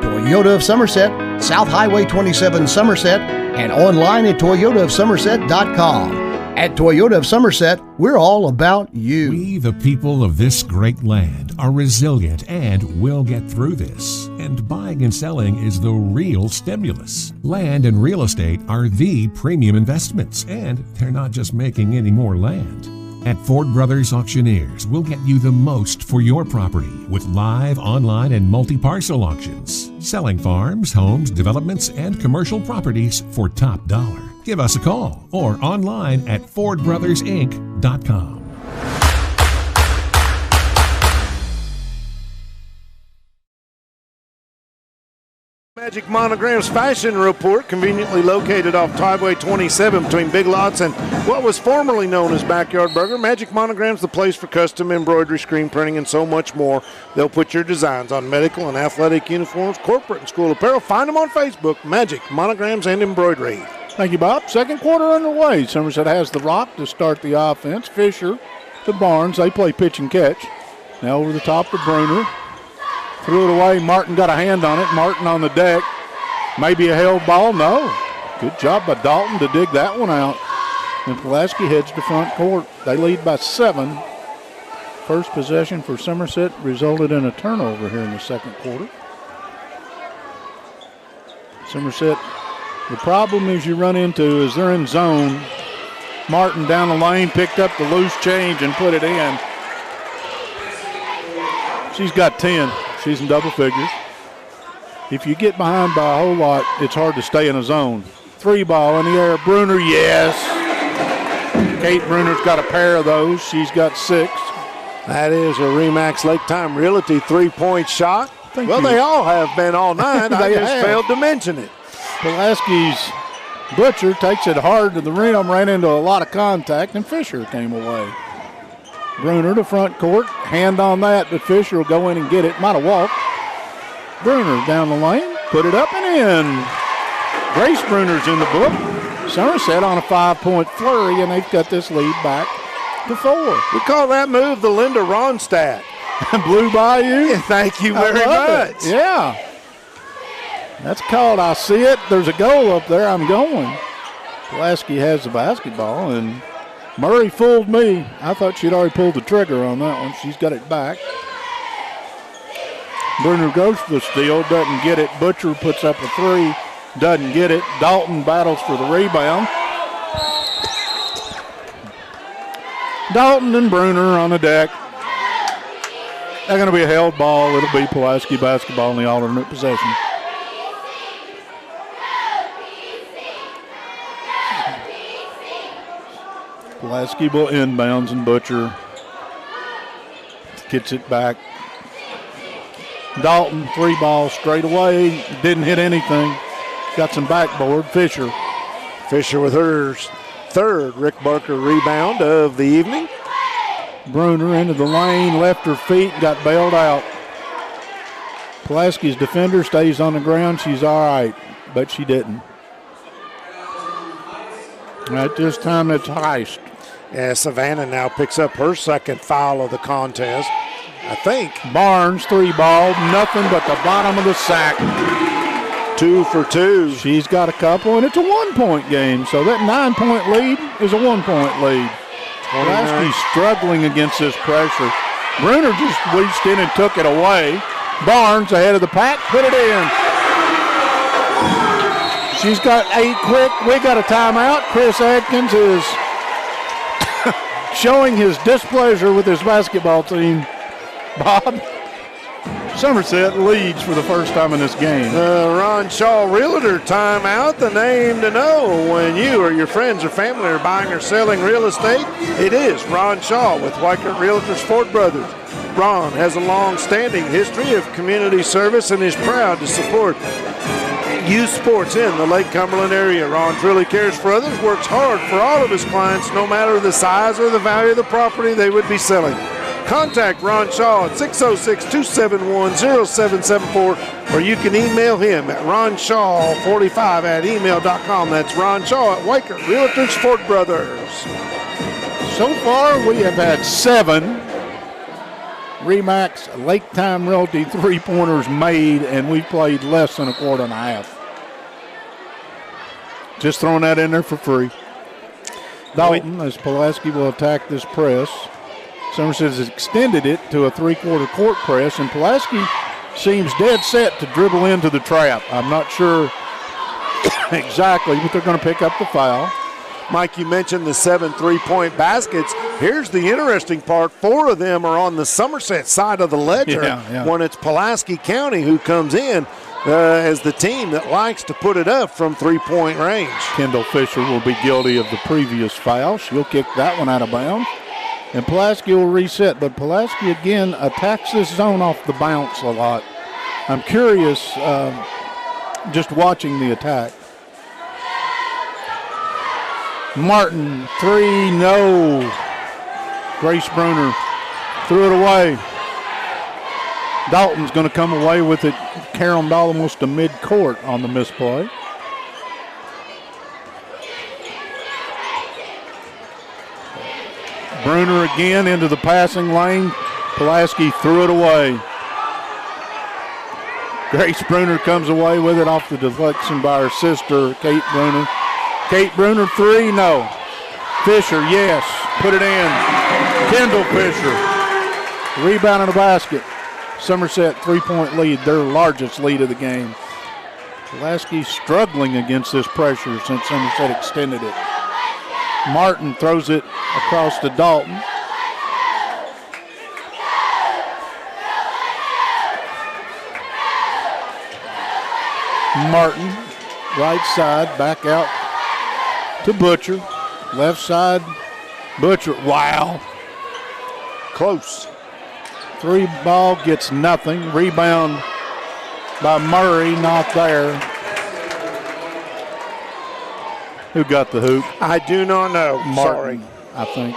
S3: Toyota of Somerset, South Highway 27 Somerset, and online at toyotaofsomerset.com. At Toyota of Somerset, we're all about you.
S1: We, the people of this great land, are resilient and will get through this. And buying and selling is the real stimulus. Land and real estate are the premium investments, and they're not just making any more land. At Ford Brothers Auctioneers, we'll get you the most for your property with live, online, and multi-parcel auctions. Selling farms, homes, developments, and commercial properties for top dollar. Give us a call or online at FordBrothersInc.com.
S4: Magic Monogram's Fashion Report, conveniently located off Highway 27 between Big Lots and what was formerly known as Backyard Burger. Magic Monogram's the place for custom embroidery, screen printing, and so much more. They'll put your designs on medical and athletic uniforms, corporate and school apparel. Find them on Facebook, Magic Monograms and Embroidery.
S2: Thank you, Bob. Second quarter underway. Somerset has the rock to start the offense. Fisher to Barnes. They play pitch and catch. Now over the top to Bruner. Threw it away. Martin got a hand on it. Martin on the deck. Maybe a held ball. No. Good job by Dalton to dig that one out. And Pulaski heads to front court. They lead by 7. First possession for Somerset resulted in a turnover here in the second quarter. Somerset, the problem is you run into is they're in zone. Martin down the lane picked up the loose change and put it in. She's got 10. She's in double figures. If you get behind by a whole lot, it's hard to stay in a zone. 3 ball in the air. Bruner, yes. Kate Bruner's got a pair of those. She's got 6.
S4: That is a Remax Lake Time Realty 3-point shot.
S2: Thank
S4: well,
S2: you.
S4: they all have been all night. I
S2: They
S4: just
S2: have.
S4: failed to mention it.
S2: Pulaski's Butcher takes it hard to the rim, ran into a lot of contact, and Fisher came away. Bruner to front court, hand on that, but Fisher will go in and get it. Might have walked. Bruner down the lane, put it up and in. Grace Bruner's in the book. Somerset on a 5-point flurry, and they've got this lead back to 4.
S4: We call that move the Linda Ronstadt.
S2: Blew by you?
S4: Thank you
S2: I
S4: very
S2: love
S4: much.
S2: it. Yeah. That's called I see it. There's a goal up there. I'm going. Pulaski has the basketball, and Murray fooled me. I thought she'd already pulled the trigger on that one. She's got it back. Bruner goes for the steal, doesn't get it. Butcher puts up a 3, doesn't get it. Dalton battles for the rebound. Dalton and Bruner on the deck. They're going to be a held ball. It'll be Pulaski basketball in the alternate possession. Pulaski will inbounds, and Butcher gets it back. Dalton, 3 ball straight away. Didn't hit anything. Got some backboard. Fisher
S4: with her third Rick Barker rebound of the evening.
S2: Bruner into the lane, left her feet, got bailed out. Pulaski's defender stays on the ground. She's all right, but she didn't. At this time, it's Heist.
S4: Yeah, Savannah now picks up her second foul of the contest, I think.
S2: Barnes, 3 ball, nothing but the bottom of the sack.
S4: 2 for 2.
S2: She's got a couple, and it's a 1-point game. So that 9-point lead is a 1-point lead. Pulaski's struggling against this pressure. Bruner just reached in and took it away. Barnes ahead of the pack, put it in. She's got 8 quick. We got a timeout. Chris Atkins is showing his displeasure with his basketball team. Bob, Somerset leads for the first time in this game.
S4: Ron Shaw Realtor timeout, the name to know when you or your friends or family are buying or selling real estate. It is Ron Shaw with Weichert Realtors Ford Brothers. Ron has a long-standing history of community service and is proud to support youth sports in the Lake Cumberland area. Ron truly cares for others, works hard for all of his clients, no matter the size or the value of the property they would be selling. Contact Ron Shaw at 606-271-0774, or you can email him at ronshaw45@email.com. That's Ron Shaw at Weichert Realtors Ford Brothers.
S2: So far, we have had 7 Remax Lake Time Realty three-pointers made, and we played less than a quarter and a half. Just throwing that in there for free. Dalton, as Pulaski will attack this press. Somerset has extended it to a three-quarter court press, and Pulaski seems dead set to dribble into the trap. I'm not sure exactly, but they're going to pick up the foul.
S4: Mike, you mentioned the 7 3-point baskets. Here's the interesting part. 4 of them are on the Somerset side of the ledger when it's Pulaski County who comes in as the team that likes to put it up from three-point range.
S2: Kendall Fisher will be guilty of the previous foul. She'll kick that one out of bounds. And Pulaski will reset, but Pulaski again attacks this zone off the bounce a lot. I'm curious just watching the attack. Martin, 3, no. Grace Bruner threw it away. Dalton's going to come away with it, caromed almost to mid-court on the misplay. Bruner again into the passing lane. Pulaski threw it away. Grace Bruner comes away with it off the deflection by her sister, Kate Bruner. Kate Bruner, 3, no. Fisher, yes, put it in. Kendall Fisher, rebound in the basket. Somerset 3-point lead, their largest lead of the game. Pulaski struggling against this pressure since Somerset extended it. Martin throws it across to Dalton. Martin, right side, back out to Butcher. Left side, Butcher. Wow.
S4: Close.
S2: 3 ball gets nothing. Rebound by Murray, not there. Who got the hoop?
S4: I do not know.
S2: Martin,
S4: Sorry.
S2: I think.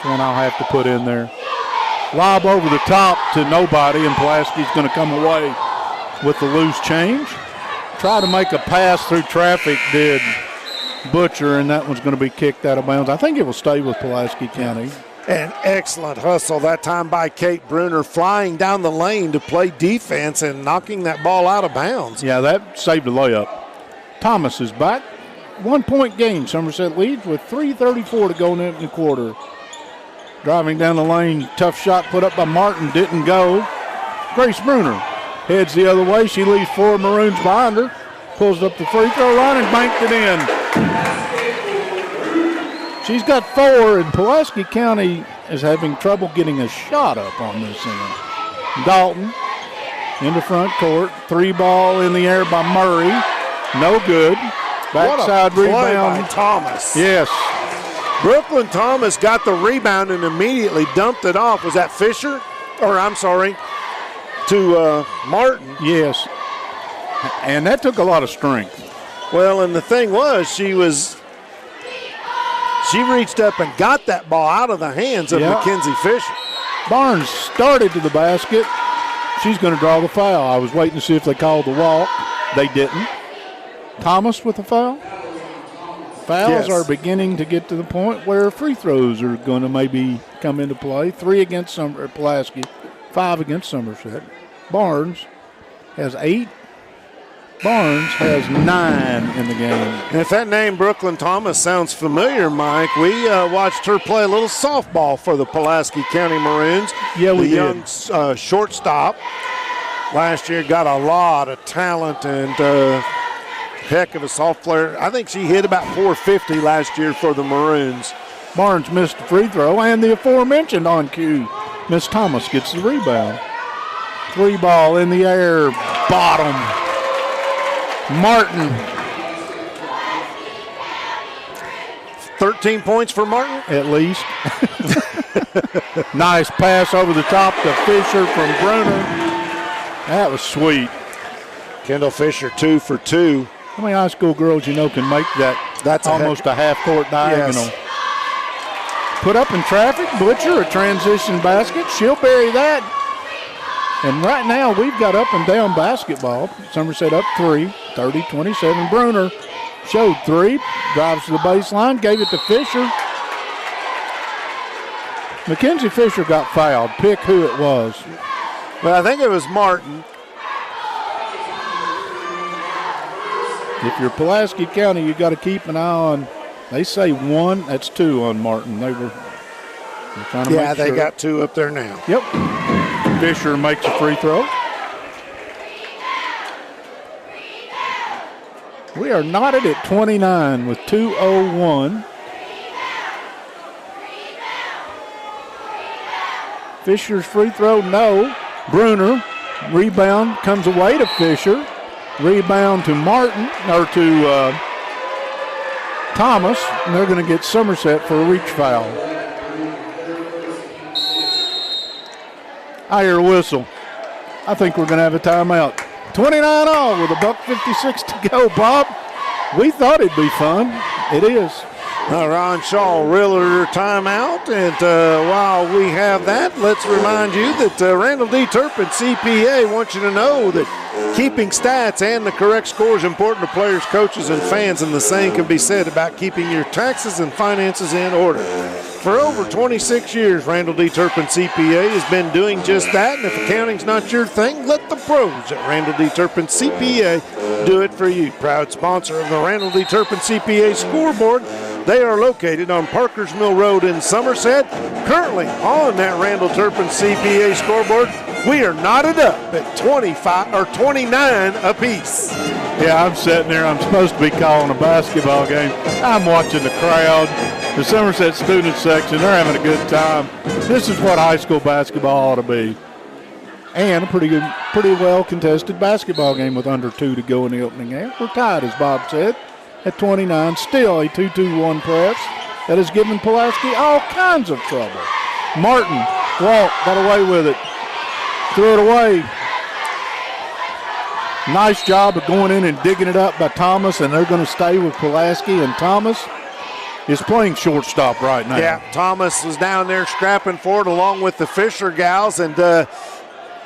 S2: One I'll have to put in there. Lob over the top to nobody, and Pulaski's going to come away with the loose change. Try to make a pass through traffic, did Butcher, and that one's going to be kicked out of bounds. I think it will stay with Pulaski County.
S4: An excellent hustle that time by Kate Bruner, flying down the lane to play defense and knocking that ball out of bounds.
S2: Yeah, that saved a layup. Thomas is back. 1-point game. Somerset leads with 3:34 to go in the quarter. Driving down the lane, tough shot put up by Martin, didn't go. Grace Bruner heads the other way. She leaves 4 Maroons behind her. Pulls up the free throw line and banked it in. She's got 4, and Pulaski County is having trouble getting a shot up on this end. Dalton in the front court. 3 ball in the air by Murray. No good. Backside rebound
S4: by Thomas.
S2: Yes.
S4: Brooklyn Thomas got the rebound and immediately dumped it off. Was that Fisher? Or I'm sorry, to Martin.
S2: Yes. And that took a lot of strength.
S4: Well, and the thing was, she reached up and got that ball out of the hands of Mackenzie Fisher.
S2: Barnes started to the basket. She's going to draw the foul. I was waiting to see if they called the walk. They didn't. Thomas with the foul. Fouls are beginning to get to the point where free throws are going to maybe come into play. 3 against Pulaski, 5 against Somerset. Barnes has 8. Barnes has 9 in the game.
S4: And if that name Brooklyn Thomas sounds familiar, Mike, we watched her play a little softball for the Pulaski County Maroons.
S2: Yeah, we did.
S4: The young shortstop last year got a lot of talent and heck of a soft player. I think she hit about 450 last year for the Maroons.
S2: Barnes missed the free throw, and the aforementioned on cue Miss Thomas gets the rebound. 3 ball in the air, bottom. Martin.
S4: 13 points for Martin?
S2: At least. Nice pass over the top to Fisher from Bruner. That was sweet.
S4: Kendall Fisher 2 for 2.
S2: How many high school girls you know can make that?
S4: That's
S2: almost a half-court diagonal.
S4: Yes.
S2: Put up in traffic, Butcher, a transition basket. She'll bury that. And right now we've got up and down basketball. Somerset up 3, 30-27. Bruner showed 3, drives to the baseline, gave it to Fisher. Mackenzie Fisher got fouled. Pick who it was.
S4: But I think it was Martin.
S2: If you're Pulaski County, you got to keep an eye on. They say 1, that's 2 on Martin. They were trying to make sure.
S4: They got 2 up there now.
S2: Yep. Fisher makes a free throw. We are knotted at 29 with 2:01. Fisher's free throw, no. Bruner, rebound, comes away to Fisher. Rebound to Martin, or to Thomas, and they're going to get Somerset for a reach foul. I hear a whistle. I think we're going to have a timeout. 29 all with $1:56 to go, Bob. We thought it'd be fun. It is.
S4: Ron Shaw, Riller timeout. And while we have that, let's remind you that Randall D. Turpin CPA wants you to know that keeping stats and the correct score is important to players, coaches, and fans, and the same can be said about keeping your taxes and finances in order. For over 26 years, Randall D. Turpin CPA has been doing just that, and if accounting's not your thing, let the pros at Randall D. Turpin CPA do it for you. Proud sponsor of the Randall D. Turpin CPA scoreboard. They are located on Parkers Mill Road in Somerset. Currently on that Randall Turpin CPA scoreboard, we are knotted up at 29 apiece.
S2: Yeah, I'm sitting there. I'm supposed to be calling a basketball game. I'm watching the crowd. The Somerset student section, they're having a good time. This is what high school basketball ought to be. And a pretty well contested basketball game with under 2 to go in the opening half. We're tied, as Bob said, at 29. Still a 2-2-1 press that has given Pulaski all kinds of trouble. Martin, Walt, got away with it. Threw it away. Nice job of going in and digging it up by Thomas, and they're going to stay with Pulaski, and Thomas is playing shortstop right now.
S4: Yeah, Thomas was down there scrapping for it along with the Fisher gals, and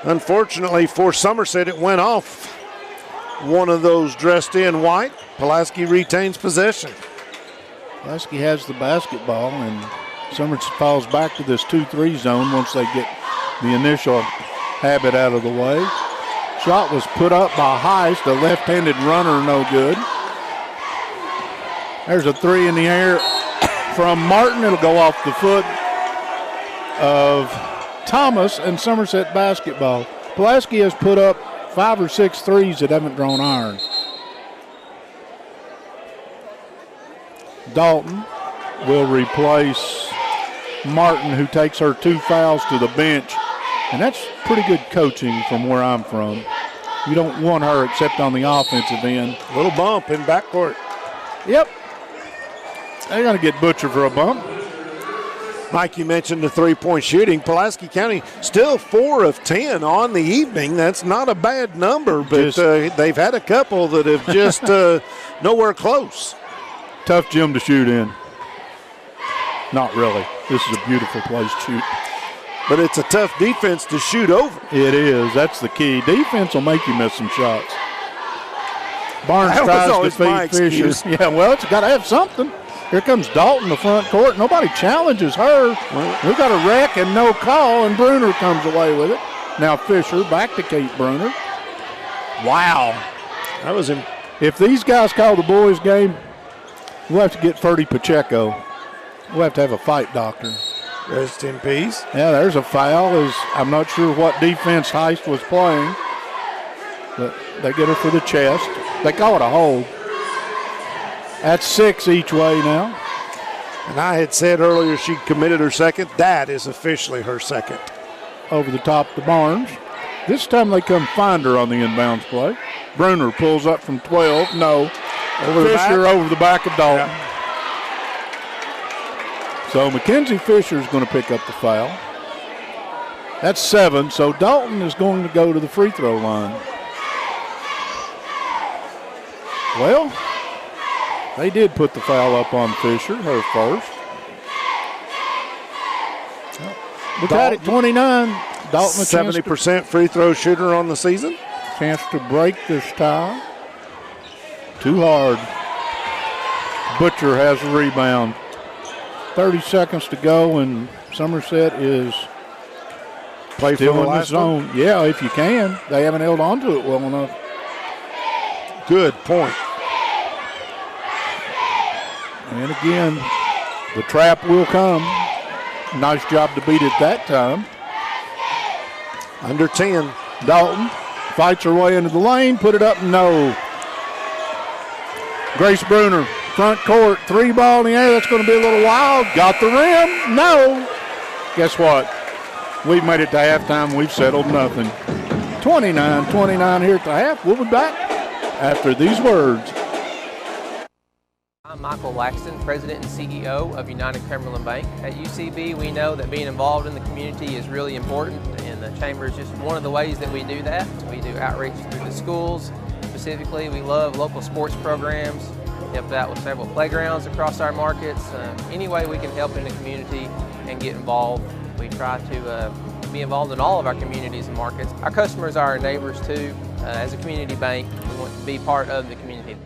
S4: unfortunately for Somerset, it went off one of those dressed in white. Pulaski retains possession.
S2: Pulaski has the basketball, and Somerset falls back to this 2-3 zone once they get the initial habit out of the way. Shot was put up by Heist, the left-handed runner, no good. There's a 3 in the air from Martin. It'll go off the foot of Thomas, and Somerset basketball. Pulaski has put up 5 or 6 threes that haven't drawn iron. Dalton will replace Martin, who takes her 2 fouls to the bench. And that's pretty good coaching from where I'm from. You don't want her except on the offensive end.
S4: Little bump in backcourt.
S2: Yep. They're going to get Butcher for a bump.
S4: Mike, you mentioned the three-point shooting. Pulaski County still 4 of 10 on the evening. That's not a bad number, but they've had a couple that have just nowhere close.
S2: Tough gym to shoot in. Not really. This is a beautiful place to shoot.
S4: But it's a tough defense to shoot over.
S2: It is. That's the key. Defense will make you miss some shots. Barnes tries to feed Fisher. Yeah, well, it's got to have something. Here comes Dalton, the front court. Nobody challenges her. We got a wreck and no call, and Bruner comes away with it. Now Fisher back to Kate Bruner. Wow.
S4: That was him.
S2: If these guys call the boys' game, we'll have to get Ferdy Pacheco. We'll have to have a fight doctor.
S4: Rest in peace.
S2: Yeah, there's a foul. I'm not sure what defense Heist was playing, but they get her for the chest. They call it a hold. That's 6 each way now.
S4: And I had said earlier she committed her second. That is officially her second.
S2: over the top of the Barnes. This time they come find her on the inbounds play. Bruner pulls up from 12. No. Fisher over the back of Dalton. Yeah. So Mackenzie Fisher is going to pick up the foul. That's 7, so Dalton is going to go to the free throw line. Well, they did put the foul up on Fisher, her first. Look at it, 29. Dalton,
S4: 70% free throw shooter on the season.
S2: Chance to break this tie. Too hard. Butcher has a rebound. 30 seconds to go, and Somerset is still in the zone. Yeah, if you can. They haven't held on to it well enough.
S4: Good point.
S2: And again, the trap will come. Nice job to beat it that time.
S4: Under 10.
S2: Dalton fights her way into the lane, put it up, no. Grace Bruner, front court, 3 ball in the air. That's going to be a little wild. Got the rim, no. Guess what? We've made it to halftime. We've settled nothing. 29-29 here at the half. We'll be back after these words.
S7: I'm Michael Laxton, President and CEO of United Cumberland Bank. At UCB, we know that being involved in the community is really important, and the Chamber is just one of the ways that we do that. We do outreach through the schools. Specifically, we love local sports programs, help out with several playgrounds across our markets. Any way we can help in the community and get involved. We try to be involved in all of our communities and markets. Our customers are our neighbors too. As a community bank, we want to be part of the community.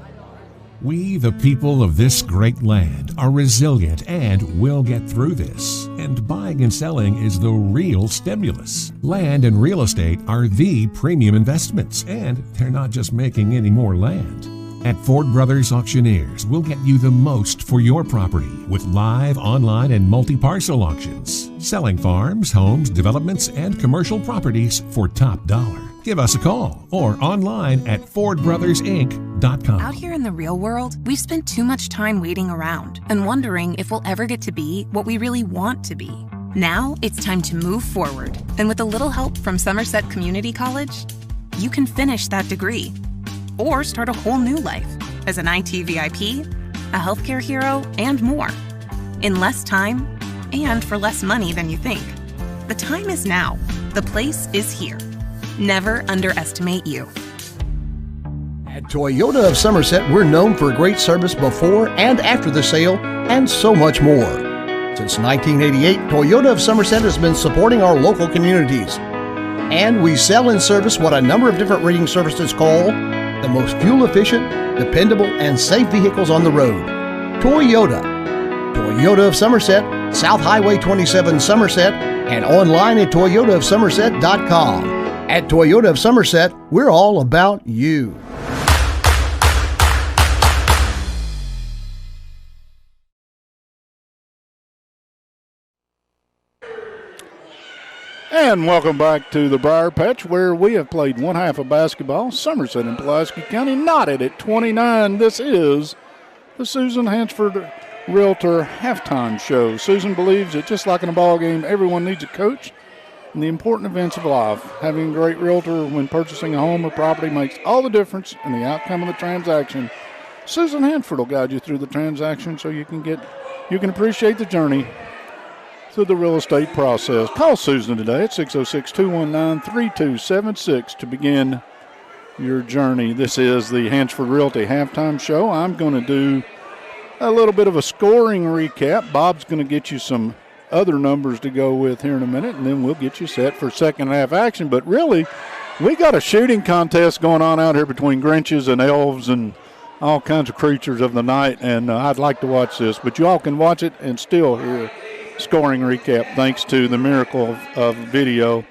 S1: We, the people of this great land, are resilient and will get through this. And buying and selling is the real stimulus. Land and real estate are the premium investments, and they're not just making any more land. At Ford Brothers Auctioneers, we'll get you the most for your property with live, online, and multi-parcel auctions. Selling farms, homes, developments, and commercial properties for top dollar. Give us a call or online at FordBrothersInc.com.
S8: Out here in the real world, we've spent too much time waiting around and wondering if we'll ever get to be what we really want to be. Now it's time to move forward. And with a little help from Somerset Community College, you can finish that degree or start a whole new life as an IT VIP, a healthcare hero, and more. In less time and for less money than you think. The time is now. The place is here. Never underestimate you.
S3: At Toyota of Somerset, we're known for great service before and after the sale, and so much more. Since 1988, Toyota of Somerset has been supporting our local communities. And we sell and service what a number of different rating services call the most fuel-efficient, dependable, and safe vehicles on the road. Toyota. Toyota of Somerset, South Highway 27 Somerset, and online at toyotaofsomerset.com. At Toyota of Somerset, we're all about you.
S2: And welcome back to the Briar Patch, where we have played one half of basketball. Somerset and Pulaski County knotted at 29. This is the Susan Hansford Realtor Halftime Show. Susan believes that just like in a ball game, everyone needs a coach in the important events of life. Having a great realtor when purchasing a home or property makes all the difference in the outcome of the transaction. Susan Hansford will guide you through the transaction so you can appreciate the journey through the real estate process. Call Susan today at 606-219-3276 to begin your journey. This is the Hansford Realty Halftime Show. I'm going to do a little bit of a scoring recap. Bob's going to get you some other numbers to go with here in a minute, and then we'll get you set for second half action. But really, we got a shooting contest going on out here between Grinches and elves and all kinds of creatures of the night, and I'd like to watch this. But you all can watch it and still hear scoring recap thanks to the miracle of video.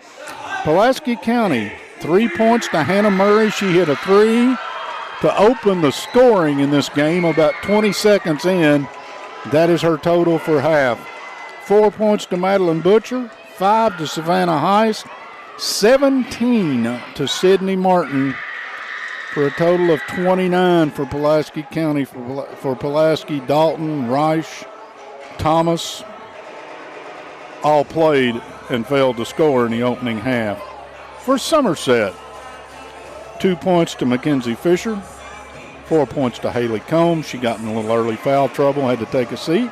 S2: Pulaski County, 3 points to Hannah Murray. She hit a 3 to open the scoring in this game about 20 seconds in. That is her total for half. 4 points to Madeline Butcher, 5 to Savannah Heist, 17 to Sydney Martin, for a total of 29 for Pulaski County. For Pulaski, Dalton, Reich, Thomas, all played and failed to score in the opening half. For Somerset, 2 points to Mackenzie Fisher, 4 points to Haley Combs. She got in a little early foul trouble, had to take a seat.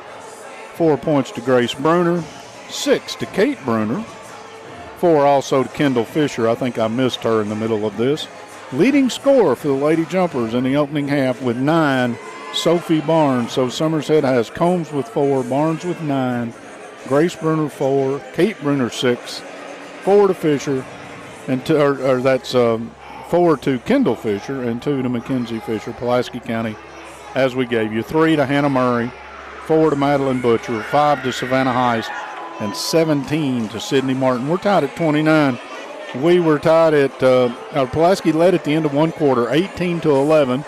S2: 4 points to Grace Bruner, 6 to Kate Bruner, 4 also to Kendall Fisher. I think I missed her in the middle of this. Leading scorer for the Lady Jumpers in the opening half with 9, Sophie Barnes. So Somerset has Combs with 4, Barnes with 9, Grace Bruner 4, Kate Bruner 6, 4 to Fisher, and that's 4 to Kendall Fisher and 2 to Mackenzie Fisher. Pulaski County, as we gave you, 3 to Hannah Murray, 4 to Madeline Butcher, 5 to Savannah Heist, and 17 to Sydney Martin. We're tied at 29. We were tied at Pulaski led at the end of one quarter, 18-11.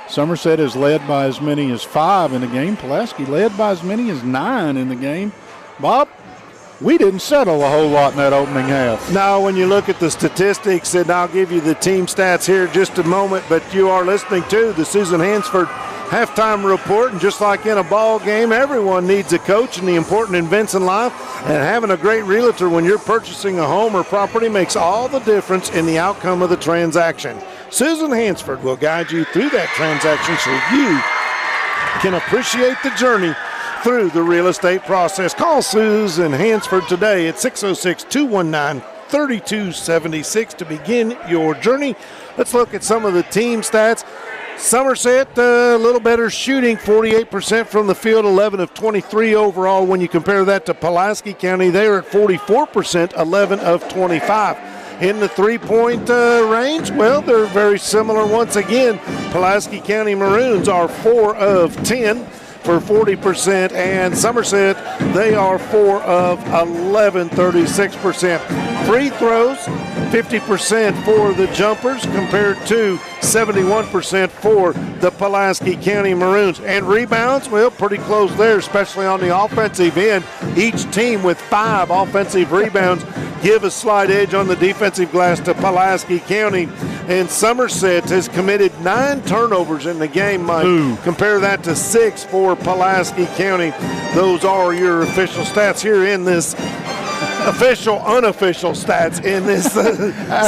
S2: Somerset is led by as many as 5 in the game. Pulaski led by as many as 9 in the game. Bob, we didn't settle a whole lot in that opening half.
S4: Now, when you look at the statistics, and I'll give you the team stats here in just a moment, but you are listening to the Susan Hansford halftime report, and just like in a ball game, everyone needs a coach and the important events in life, and having a great realtor when you're purchasing a home or property makes all the difference in the outcome of the transaction. Susan Hansford will guide you through that transaction so you can appreciate the journey through the real estate process. Call Susan Hansford today at 606-219-3276 to begin your journey. Let's look at some of the team stats. Somerset, a little better shooting, 48% from the field, 11 of 23 overall. When you compare that to Pulaski County, they're at 44%, 11 of 25. In the three-point range, well, they're very similar once again. Pulaski County Maroons are 4 of 10 for 40%, and Somerset, they are 4 of 11, 36%. Free throws, 50% for the Jumpers compared to 71% for the Pulaski County Maroons. And rebounds, well, pretty close there, especially on the offensive end. Each team with 5 offensive rebounds give a slight edge on the defensive glass to Pulaski County. And Somerset has committed 9 turnovers in the game, Mike.
S2: Ooh.
S4: Compare that to 6 for Pulaski County. Those are your official stats here in this official, unofficial stats in this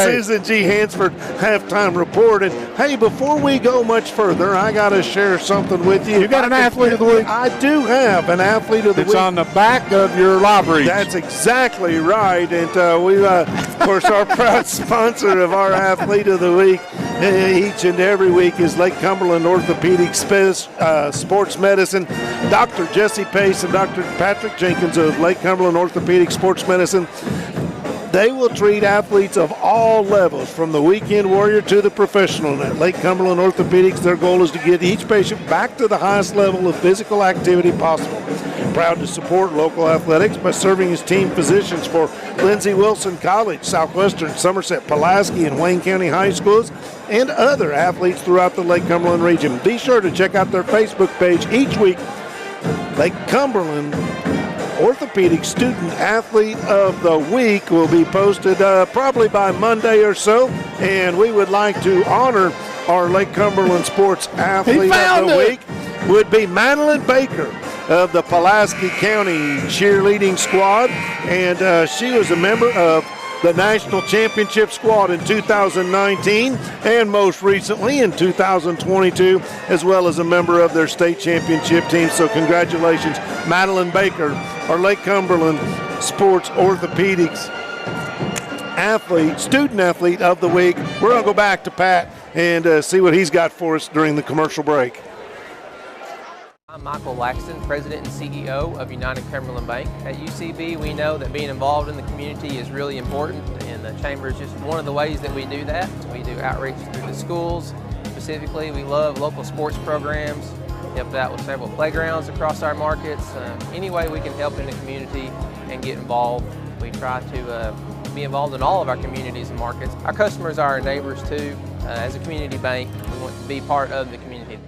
S4: Susan G. Hansford halftime report. And hey, before we go much further, I got to share something with you.
S2: You got an athlete of the week?
S4: I do have an athlete of the week.
S2: It's on the back of your library.
S4: That's exactly right. And we, of course, our proud sponsor of our athlete of the week each and every week is Lake Cumberland Orthopedic Sports Medicine. Dr. Jesse Pace and Dr. Patrick Jenkins of Lake Cumberland Orthopedic Sports Medicine. They will treat athletes of all levels, from the weekend warrior to the professional. At Lake Cumberland Orthopedics, their goal is to get each patient back to the highest level of physical activity possible. Proud to support local athletics by serving as team physicians for Lindsey Wilson College, Southwestern, Somerset, Pulaski, and Wayne County High Schools, and other athletes throughout the Lake Cumberland region. Be sure to check out their Facebook page each week. Lake Cumberland Orthopedic Student Athlete of the Week will be posted probably by Monday or so, and we would like to honor our Lake Cumberland Sports Athlete of the Week. Would be Madeline Baker of the Pulaski County cheerleading squad, and she was a member of the National Championship squad in 2019 and most recently in 2022, as well as a member of their state championship team. So congratulations, Madeline Baker, our Lake Cumberland Sports Orthopedics Student Athlete of the Week. We're going to go back to Pat and see what he's got for us during the commercial break.
S7: I'm Michael Laxton, President and CEO of United Cumberland Bank. At UCB, we know that being involved in the community is really important, and the Chamber is just one of the ways that we do that. We do outreach through the schools. Specifically, we love local sports programs, helped out with several playgrounds across our markets. Any way we can help in the community and get involved. We try to be involved in all of our communities and markets. Our customers are our neighbors too. As a community bank, we want to be part of the community.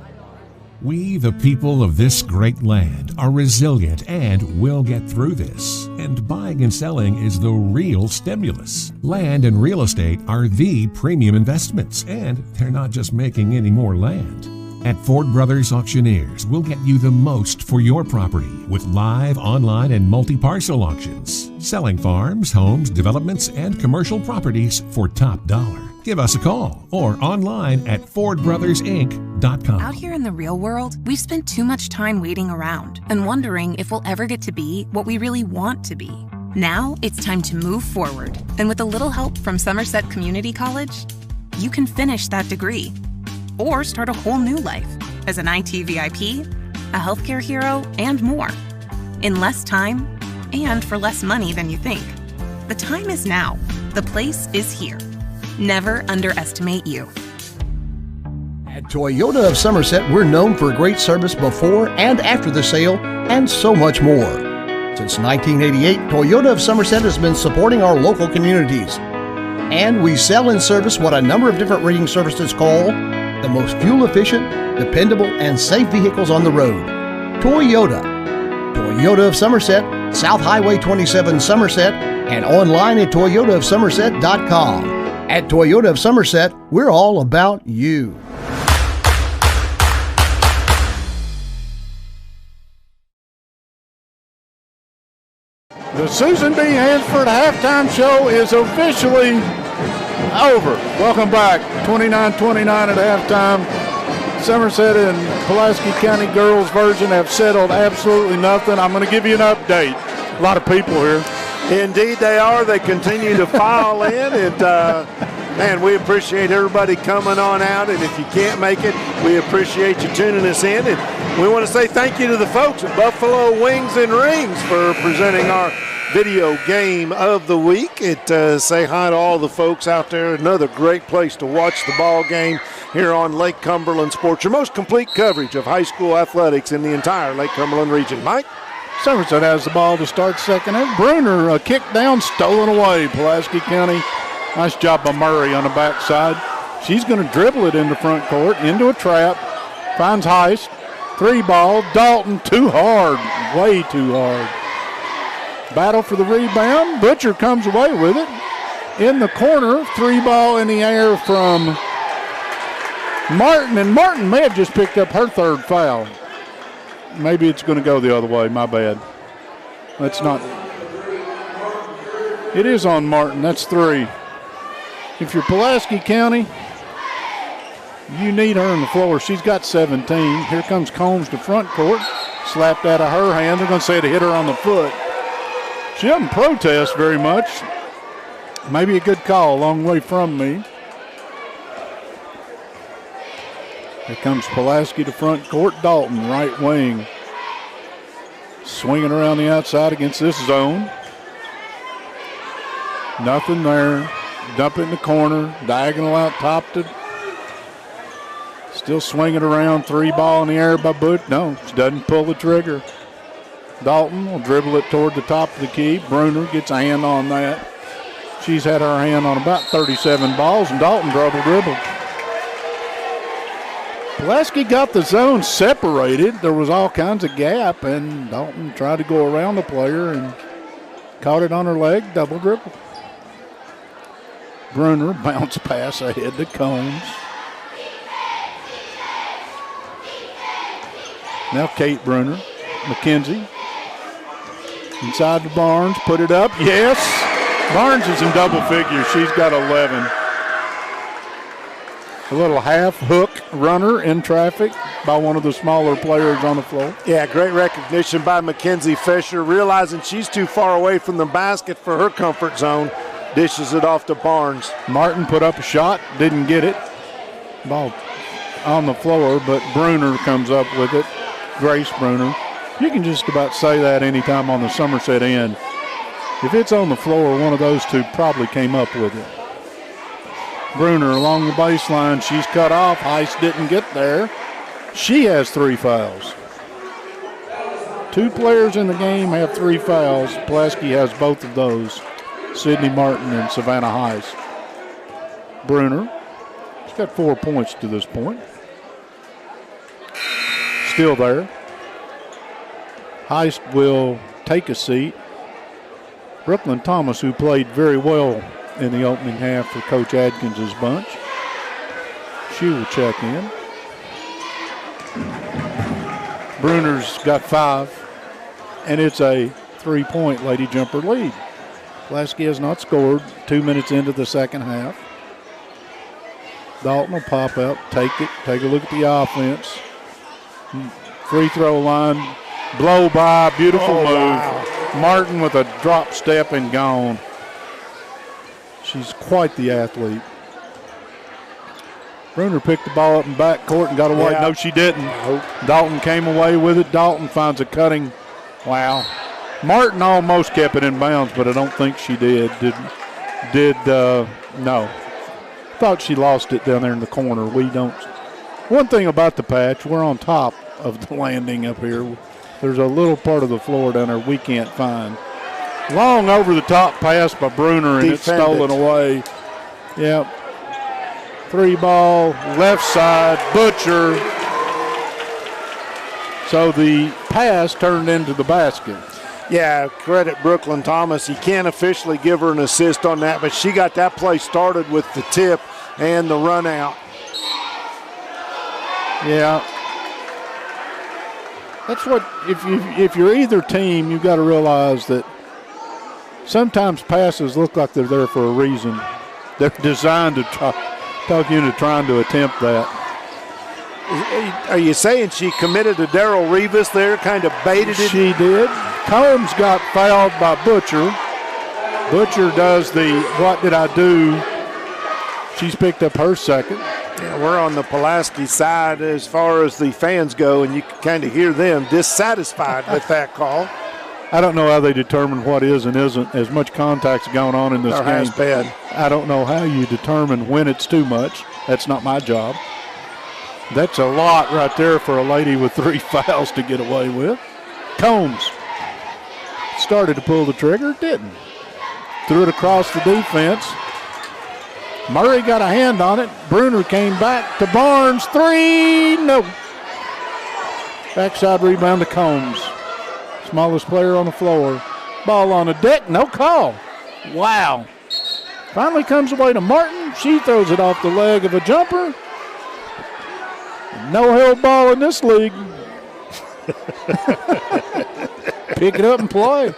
S1: We, the people of this great land, are resilient and will get through this. And buying and selling is the real stimulus. Land and real estate are the premium investments, and they're not just making any more land. At Ford Brothers Auctioneers, we'll get you the most for your property with live, online, and multi-parcel auctions. Selling farms, homes, developments, and commercial properties for top dollar. Give us a call or online at FordBrothersInc.com.
S8: Out here in the real world, we've spent too much time waiting around and wondering if we'll ever get to be what we really want to be. Now it's time to move forward. And with a little help from Somerset Community College, you can finish that degree or start a whole new life as an IT VIP, a healthcare hero, and more. In less time and for less money than you think. The time is now. The place is here. Never underestimate you.
S3: At Toyota of Somerset, we're known for great service before and after the sale and so much more. Since 1988, Toyota of Somerset has been supporting our local communities. And we sell and service what a number of different reading services call the most fuel-efficient, dependable, and safe vehicles on the road. Toyota. Toyota of Somerset, South Highway 27 Somerset, and online at toyotaofsomerset.com. At Toyota of Somerset, we're all about you.
S2: The Susan B. Hansford halftime show is officially over. Welcome back. 29-29 at halftime. Somerset and Pulaski County girls version have settled absolutely nothing. I'm going to give you an update. A lot of people here.
S4: Indeed they are. They continue to file in. And, man, we appreciate everybody coming on out. And if you can't make it, we appreciate you tuning us in. And we want to say thank you to the folks at Buffalo Wings and Rings for presenting our video game of the week. Say hi to all the folks out there. Another great place to watch the ball game here on Lake Cumberland Sports. Your most complete coverage of high school athletics in the entire Lake Cumberland region. Mike?
S2: Somerset has the ball to start second half. Bruner, a kick down, stolen away. Pulaski County, nice job by Murray on the backside. She's going to dribble it into front court, into a trap. Finds Heist. 3-ball. Dalton, too hard. Way too hard. Battle for the rebound. Butcher comes away with it. In the corner, 3-ball in the air from Martin. And Martin may have just picked up her third foul. Maybe it's going to go the other way. My bad. That's not. It is on Martin. That's 3. If you're Pulaski County, you need her on the floor. She's got 17. Here comes Combs to front court. Slapped out of her hand. They're going to say it hit her on the foot. She doesn't protest very much. Maybe a good call, a long way from me. Here comes Pulaski to front court. Dalton, right wing. Swinging around the outside against this zone. Nothing there. Dump it in the corner. Diagonal out top to. Still swinging around. 3-ball in the air by Butch. No, she doesn't pull the trigger. Dalton will dribble it toward the top of the key. Bruner gets a hand on that. She's had her hand on about 37 balls, and Dalton dribbled. Pulaski got the zone separated. There was all kinds of gap, and Dalton tried to go around the player and caught it on her leg, double dribble. Bruner bounce pass ahead to Combs. Now Kate Bruner. McKenzie. Inside to Barnes, put it up. Yes! Barnes is in double figures. She's got 11. A little half hook runner in traffic by one of the smaller players on the floor.
S4: Yeah, great recognition by Mackenzie Fisher, realizing she's too far away from the basket for her comfort zone. Dishes it off to Barnes.
S2: Martin put up a shot, didn't get it. Ball on the floor, but Bruner comes up with it. Grace Bruner. You can just about say that anytime on the Somerset end. If it's on the floor, one of those two probably came up with it. Bruner along the baseline. She's cut off. Heist didn't get there. She has 3 fouls. 2 players in the game have 3 fouls. Pulaski has both of those. Sydney Martin and Savannah Heist. Bruner. She's got 4 points to this point. Still there. Heist will take a seat. Brooklyn Thomas, who played very well in the opening half for Coach Adkins' bunch. She will check in. Bruner's got 5, and it's a 3-point Lady Jumper lead. Pulaski has not scored 2 minutes into the second half. Dalton will pop out, take a look at the offense. Free throw line, blow by, beautiful move. Wow. Martin with a drop step and gone. She's quite the athlete. Bruner picked the ball up in backcourt and got away. Yeah. No, she didn't. Nope. Dalton came away with it. Dalton finds a cutting. Wow. Martin almost kept it in bounds, but I don't think she did. No. Thought she lost it down there in the corner. We don't. One thing about the patch, we're on top of the landing up here. There's a little part of the floor down there we can't find. Long over the top pass by Bruner, and it's stolen away. Yep. 3 ball, left side, Butcher. So the pass turned into the basket.
S4: Yeah, credit Brooklyn Thomas. You can't officially give her an assist on that, but she got that play started with the tip and the run out.
S2: Yeah. That's what, if you're either team, you've got to realize that sometimes passes look like they're there for a reason. They're designed to talk you into trying to attempt that.
S4: Are you saying she committed to Darrell Rivas there, kind of baited it?
S2: She did. Combs got fouled by Butcher. Butcher does the what did I do? She's picked up her second.
S4: Yeah, we're on the Pulaski side as far as the fans go, and you can kind of hear them dissatisfied with that call.
S2: I don't know how they determine what is and isn't. As much contact's going on in this game.
S4: Has been.
S2: I don't know how you determine when it's too much. That's not my job. That's a lot right there for a lady with 3 fouls to get away with. Combs started to pull the trigger, didn't. Threw it across the defense. Murray got a hand on it. Bruner came back to Barnes. 3, no. Backside rebound to Combs. Smallest player on the floor. Ball on the deck, no call. Wow. Finally comes away to Martin. She throws it off the leg of a jumper. No held ball in this league. Pick it up and play.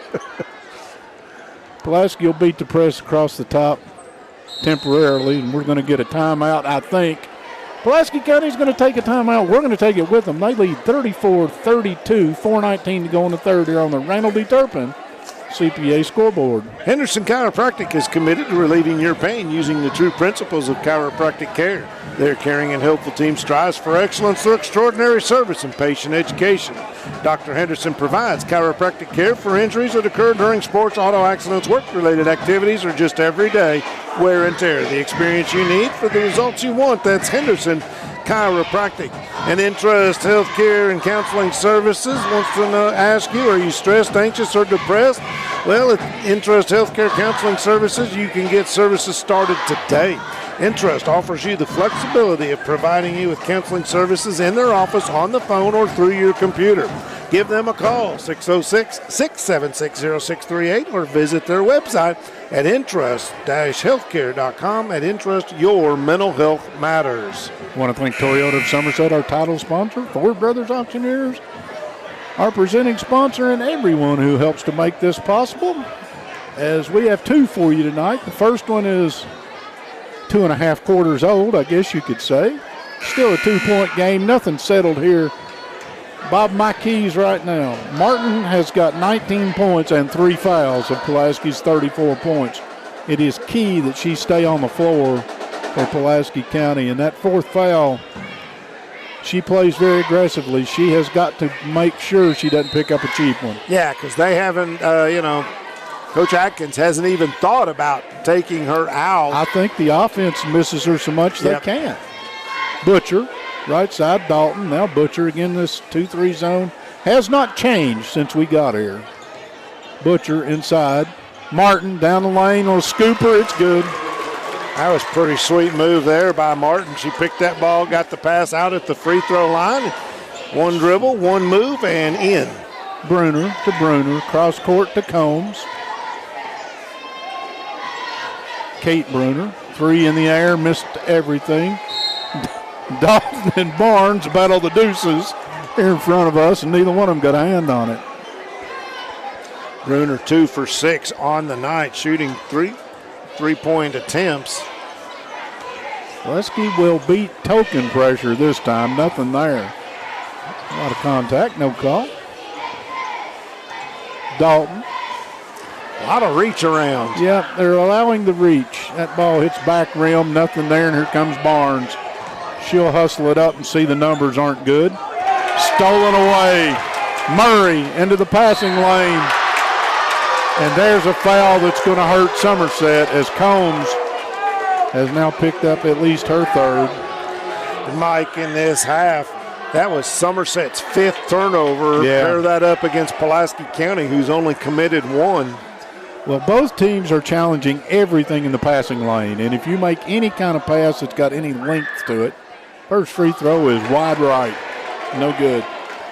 S2: Pulaski will beat the press across the top temporarily, and we're going to get a timeout, I think. Pulaski County is going to take a timeout. We're going to take it with them. They lead 34-32, 4:19 to go in the third here on the Randall D. Turpin CPA scoreboard.
S4: Henderson Chiropractic is committed to relieving your pain using the true principles of chiropractic care. Their caring and helpful team strives for excellence through extraordinary service and patient education. Dr. Henderson provides chiropractic care for injuries that occur during sports, auto accidents, work-related activities, or just everyday wear and tear. The experience you need for the results you want, that's Henderson Chiropractic. And Intrust Healthcare and Counseling Services wants to ask you, are you stressed, anxious, or depressed? Well, at Intrust Healthcare Counseling Services, you can get services started today. Intrust offers you the flexibility of providing you with counseling services in their office, on the phone, or through your computer. Give them a call, 606-676-0638, or visit their website at intrust-healthcare.com. At Intrust, your mental health matters.
S2: I want to thank Toyota of Somerset, our title sponsor, Ford Brothers Auctioneers, our presenting sponsor, and everyone who helps to make this possible. As we have 2 for you tonight. The first one is 2.5 quarters old, I guess you could say. Still a 2-point game. Nothing settled here. Bob my keys right now. Martin has got 19 points and 3 fouls of Pulaski's 34 points. It is key that she stay on the floor for Pulaski County. And that 4th foul, she plays very aggressively. She has got to make sure she doesn't pick up a cheap one.
S4: Yeah, because they haven't, Coach Atkins hasn't even thought about taking her out.
S2: I think the offense misses her so much they can't. Butcher, right side, Dalton. Now Butcher again, this 2-3 zone has not changed since we got here. Butcher inside. Martin down the lane on a scooper. It's good.
S4: That was a pretty sweet move there by Martin. She picked that ball, got the pass out at the free throw line. 1 dribble, 1 move, and in.
S2: Bruner to Bruner, cross court to Combs. Kate Bruner, 3 in the air, missed everything. Dalton and Barnes battle the deuces here in front of us, and neither one of them got a hand on it.
S4: Bruner 2 for 6 on the night, shooting three-point attempts.
S2: Pulaski will beat token pressure this time. Nothing there. A lot of contact, no call. Dalton.
S4: A lot of reach around.
S2: Yeah, they're allowing the reach. That ball hits back rim, nothing there, and here comes Barnes. She'll hustle it up and see the numbers aren't good. Stolen away. Murray into the passing lane. And there's a foul that's going to hurt Somerset as Combs has now picked up at least her third.
S4: Mike, in this half, that was Somerset's 5th turnover.
S2: Yeah.
S4: Pair that up against Pulaski County, who's only committed 1.
S2: Well, both teams are challenging everything in the passing lane, and if you make any kind of pass that's got any length to it, first free throw is wide right. No good.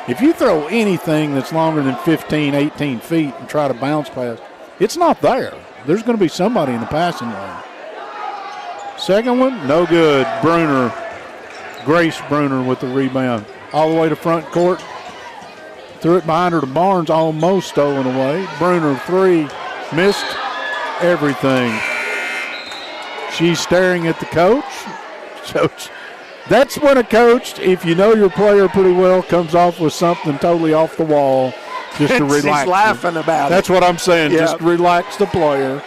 S2: If you throw anything that's longer than 15, 18 feet and try to bounce pass, it's not there. There's going to be somebody in the passing lane. Second one, no good. Bruner, Grace Bruner with the rebound. All the way to front court. Threw it behind her to Barnes, almost stolen away. Bruner 3, missed everything. She's staring at the coach. So that's when a coach, if you know your player pretty well, comes off with something totally off the wall just to relax.
S4: She's laughing about it.
S2: That's what I'm saying,
S4: Yeah.
S2: just relax the player.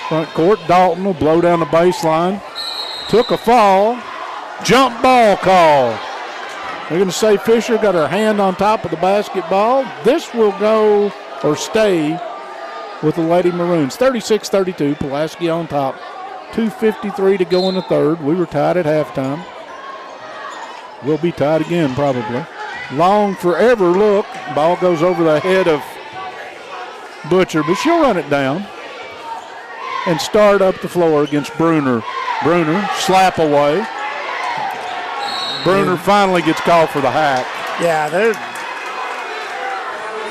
S2: Front court, Dalton will blow down the baseline. Took a fall. Jump ball call. They're going to say Fisher got her hand on top of the basketball. This will go or stay with the Lady Maroons. 36-32, Pulaski on top. 2:53 to go in the third. We were tied at halftime. We'll be tied again probably. Long forever look. Ball goes over the head of Butcher, but she'll run it down and start up the floor against Bruner. Bruner, slap away. Bruner finally gets called for the hack.
S4: Yeah,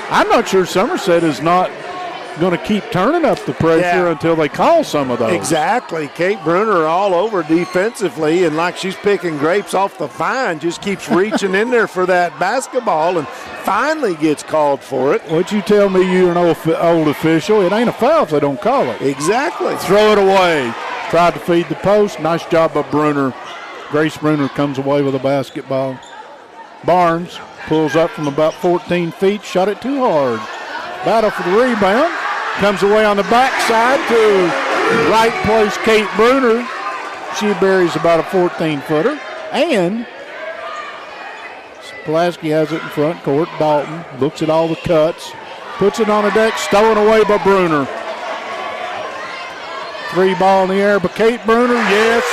S2: I'm not sure Somerset is not going to keep turning up the pressure until they call some of those.
S4: exactly. Kate Bruner all over defensively, and like she's picking grapes off the vine, just keeps reaching in there for that basketball and finally gets called for it.
S2: What you tell me you're an old official, it ain't a foul if they don't call it.
S4: Exactly.
S2: Throw it away. Tried to feed the post. Nice job by Bruner. Grace Bruner comes away with a basketball. Barnes pulls up from about 14 feet. Shot it too hard. Battle for the rebound. Comes away on the backside to right place Kate Bruner. She buries about a 14-footer. And Pulaski has it in front court. Dalton looks at all the cuts. Puts it on the deck. Stolen away by Bruner. 3 ball in the air, but Kate Bruner, yes.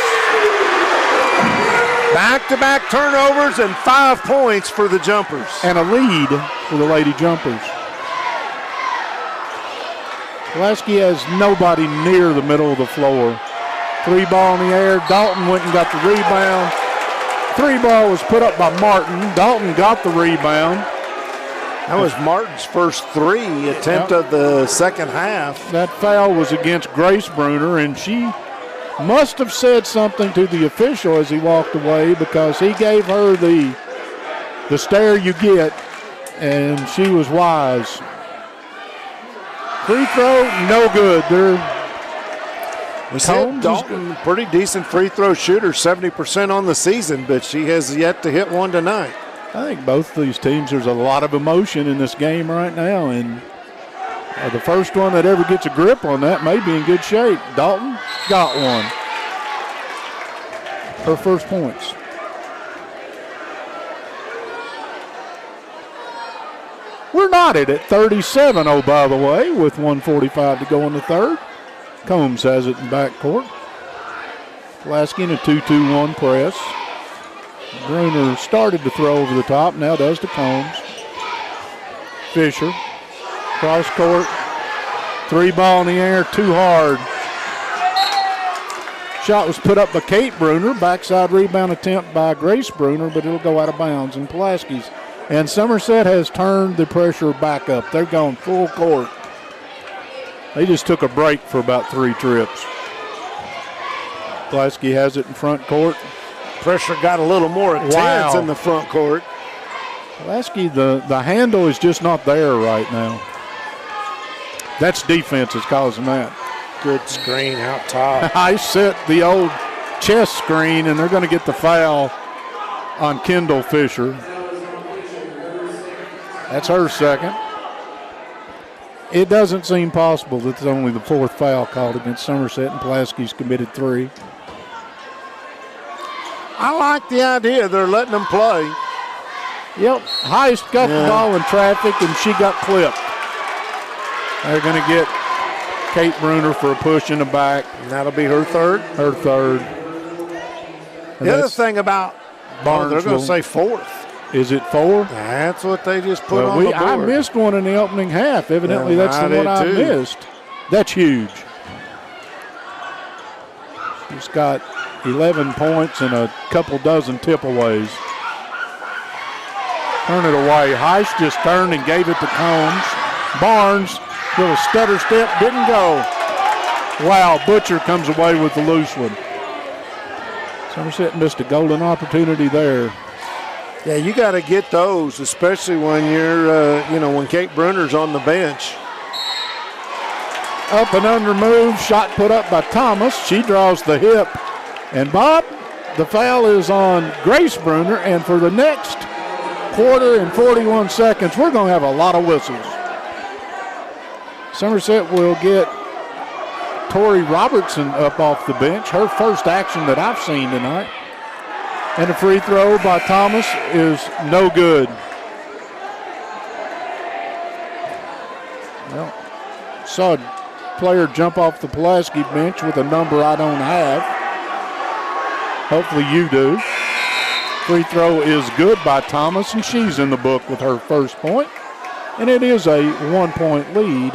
S4: Back-to-back turnovers and 5 points for the Jumpers.
S2: And a lead for the Lady Jumpers. Pulaski has nobody near the middle of the floor. 3 ball in the air. Dalton went and got the rebound. 3 ball was put up by Martin. Dalton got the rebound.
S4: That was Martin's first 3 attempt of the second half.
S2: That foul was against Grace Bruner, and she must have said something to the official as he walked away because he gave her the stare you get, and she was wise. Free throw, no good.
S4: We said Dalton, pretty decent free throw shooter, 70% on the season, but she has yet to hit one tonight.
S2: I think both these teams, there's a lot of emotion in this game right now, and the first one that ever gets a grip on that may be in good shape. Dalton got one. Her first points. We're knotted at 37, oh, by the way, with 1:45 to go in the third. Combs has it in backcourt. Pulaski in a 2-2-1 press. Bruner started to throw over the top, now does to Combs. Fisher, cross court, 3 ball in the air, too hard. Shot was put up by Kate Bruner, backside rebound attempt by Grace Bruner, but it'll go out of bounds. And Pulaski's. And Somerset has turned the pressure back up. They're going full court. They just took a break for about 3 trips. Pulaski has it in front court.
S4: Pressure got a little more intense in the front court.
S2: Pulaski, the handle is just not there right now. That's defense is causing that.
S4: Good screen out top.
S2: I set the old chest screen, and they're going to get the foul on Kendall Fisher. That's her second. It doesn't seem possible that it's only the fourth foul called against Somerset, and Pulaski's committed 3.
S4: I like the idea. They're letting them play.
S2: Yep, Heist got the ball in traffic, and she got clipped. They're going to get Kate Bruner for a push in the back.
S4: And that'll be her third?
S2: Her third. And
S4: the other thing about Barnes, they're going to say fourth.
S2: Is it 4?
S4: That's what they just put on the board.
S2: I missed one in the opening half. Evidently, that's the one I missed. That's huge. She's got 11 points and a couple dozen tip-aways. Turn it away. Heist just turned and gave it to Combs. Barnes, little stutter step, didn't go. Wow, Butcher comes away with the loose one. Somerset missed a golden opportunity there.
S4: Yeah, you got to get those, especially when you're, when Kate Bruner's on the bench.
S2: Up and under move, shot put up by Thomas. She draws the hip. And Bob, the foul is on Grace Bruner, and for the next quarter and 41 seconds, we're going to have a lot of whistles. Somerset will get Tori Robertson up off the bench, her first action that I've seen tonight. And a free throw by Thomas is no good. Well, saw a player jump off the Pulaski bench with a number I don't have. Hopefully you do. Free throw is good by Thomas, and she's in the book with her first point. And it is a 1-point lead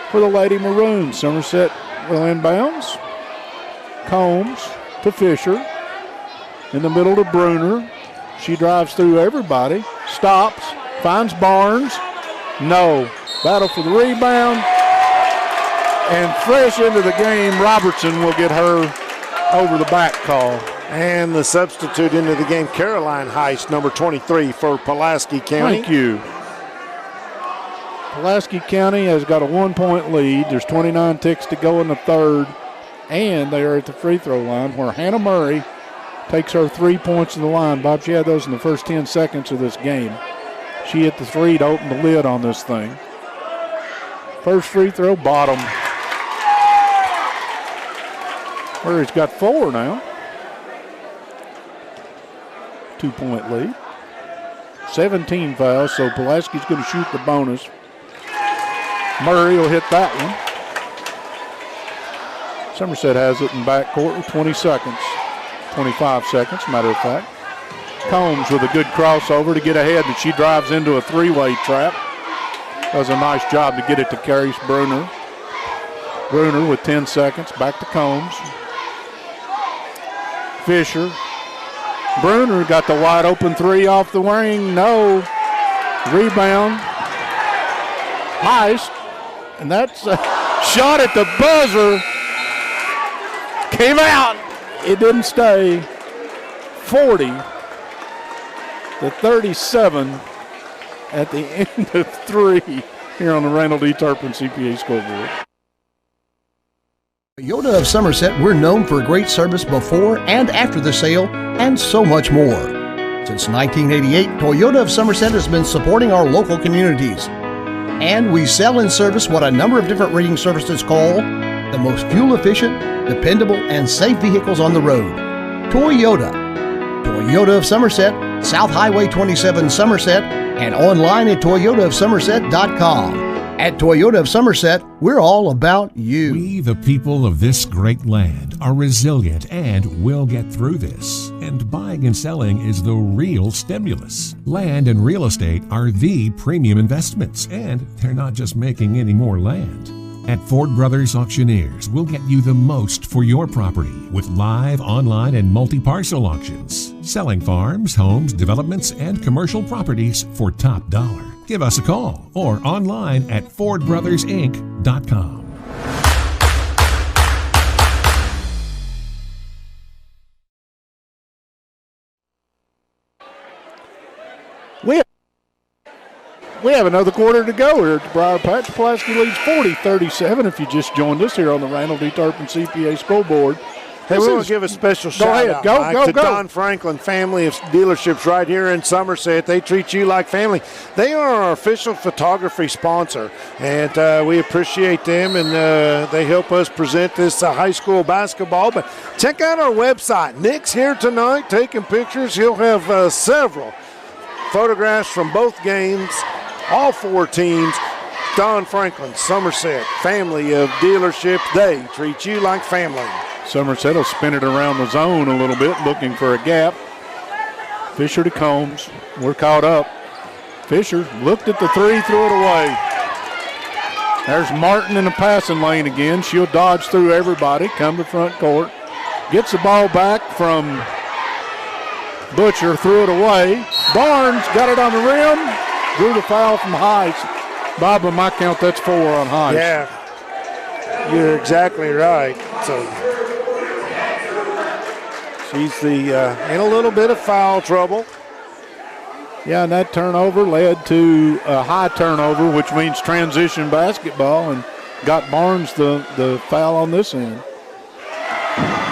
S2: for the Lady Maroons. Somerset will inbounds. Combs to Fisher. In the middle to Bruner. She drives through everybody. Stops. Finds Barnes. No. Battle for the rebound. And fresh into the game, Robertson will get her over the back call.
S4: And the substitute into the game, Caroline Heist, number 23 for Pulaski County.
S2: Thank you. Pulaski County has got a 1-point lead. There's 29 ticks to go in the third. And they are at the free throw line where Hannah Murray takes her 3 points to the line. Bob, she had those in the first 10 seconds of this game. She hit the 3 to open the lid on this thing. First free throw, bottom. Murray's got 4 now. 2-point lead. 17 fouls, so Pulaski's going to shoot the bonus. Murray will hit that one. Somerset has it in backcourt with 20 seconds. 25 seconds, matter of fact. Combs with a good crossover to get ahead, but she drives into a 3-way trap. Does a nice job to get it to Carice Bruner. Bruner with 10 seconds, back to Combs. Fisher. Bruner got the wide open 3 off the wing. No. Rebound. Heist. And that's a shot at the buzzer. Came out. It didn't stay. 40-37 at the end of 3 here on the Randall D. Turpin CPA scoreboard.
S3: Toyota of Somerset, we're known for great service before and after the sale, and so much more. Since 1988, Toyota of Somerset has been supporting our local communities. And we sell and service what a number of different rating services call the most fuel-efficient, dependable, and safe vehicles on the road. Toyota. Toyota of Somerset, South Highway 27 Somerset, and online at toyotaofsomerset.com. At Toyota of Somerset, we're all about you.
S1: We, the people of this great land, are resilient and will get through this. And buying and selling is the real stimulus. Land and real estate are the premium investments, and they're not just making any more land. At Ford Brothers Auctioneers, we'll get you the most for your property with live, online, and multi-parcel auctions. Selling farms, homes, developments, and commercial properties for top dollar. Give us a call or online at FordBrothersInc.com.
S2: We have another quarter to go here at the Briar Patch. Pulaski leads 40-37 if you just joined us here on the Randall D. Turpin CPA School Board.
S4: Hey, we want to give a special shout out Mike, to Don Franklin family of dealerships right here in Somerset. They treat you like family. They are our official photography sponsor, and we appreciate them, and they help us present this high school basketball. But check out our website. Nick's here tonight taking pictures. He'll have several photographs from both games, all 4 teams. Don Franklin, Somerset, family of dealerships. They treat you like family.
S2: Somerset will spin it around the zone a little bit, looking for a gap. Fisher to Combs. We're caught up. Fisher looked at the 3, threw it away. There's Martin in the passing lane again. She'll dodge through everybody, come to front court. Gets the ball back from Butcher, threw it away. Barnes got it on the rim, drew the foul from Heiss. Bob, on my count, that's 4 on Heiss.
S4: Yeah, you're exactly right. So she's in a little bit of foul trouble.
S2: Yeah, and that turnover led to a high turnover, which means transition basketball, and got Barnes the foul on this end.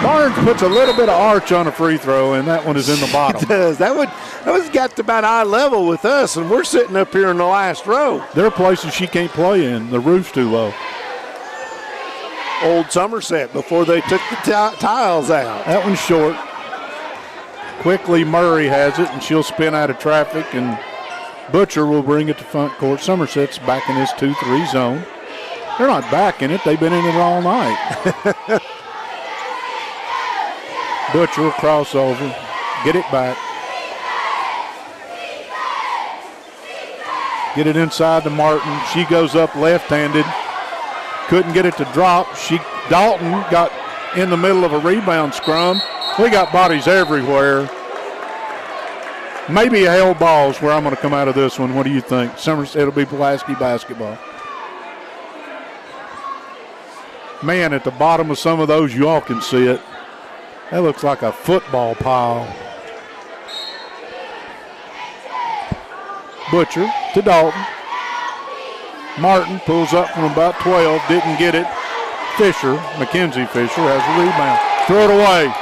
S2: Barnes puts a little bit of arch on a free throw, and that one is in the bottom.
S4: It does. That was got to about eye level with us, and we're sitting up here in the last row.
S2: There are places she can't play in. The roof's too low.
S4: Old Somerset before they took the tiles out.
S2: That one's short. Quickly Murray has it, and she'll spin out of traffic, and Butcher will bring it to front court. Somerset's back in his 2-3 zone. They're not back in it. They've been in it all night. Butcher will cross over, get it back. Get it inside to Martin. She goes up left-handed. Couldn't get it to drop. Dalton got in the middle of a rebound scrum. We got bodies everywhere. Maybe a hell ball is where I'm going to come out of this one. What do you think? It'll be Pulaski basketball. Man, at the bottom of some of those, you all can see it. That looks like a football pile. Butcher to Dalton. Martin pulls up from about 12, didn't get it. Fisher, Mackenzie Fisher, has the rebound. Throw it away.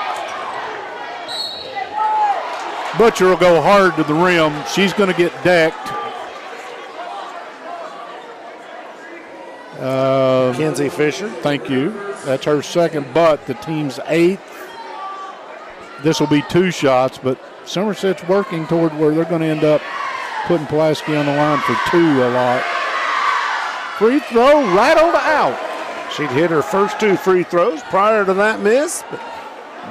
S2: Butcher will go hard to the rim. She's going to get decked.
S4: Mackenzie Fisher.
S2: Thank you. That's her second, but the team's 8th. This will be 2 shots, but Somerset's working toward where they're going to end up putting Pulaski on the line for 2 a lot. Free throw rattled out.
S4: She'd hit her first 2 free throws prior to that miss. But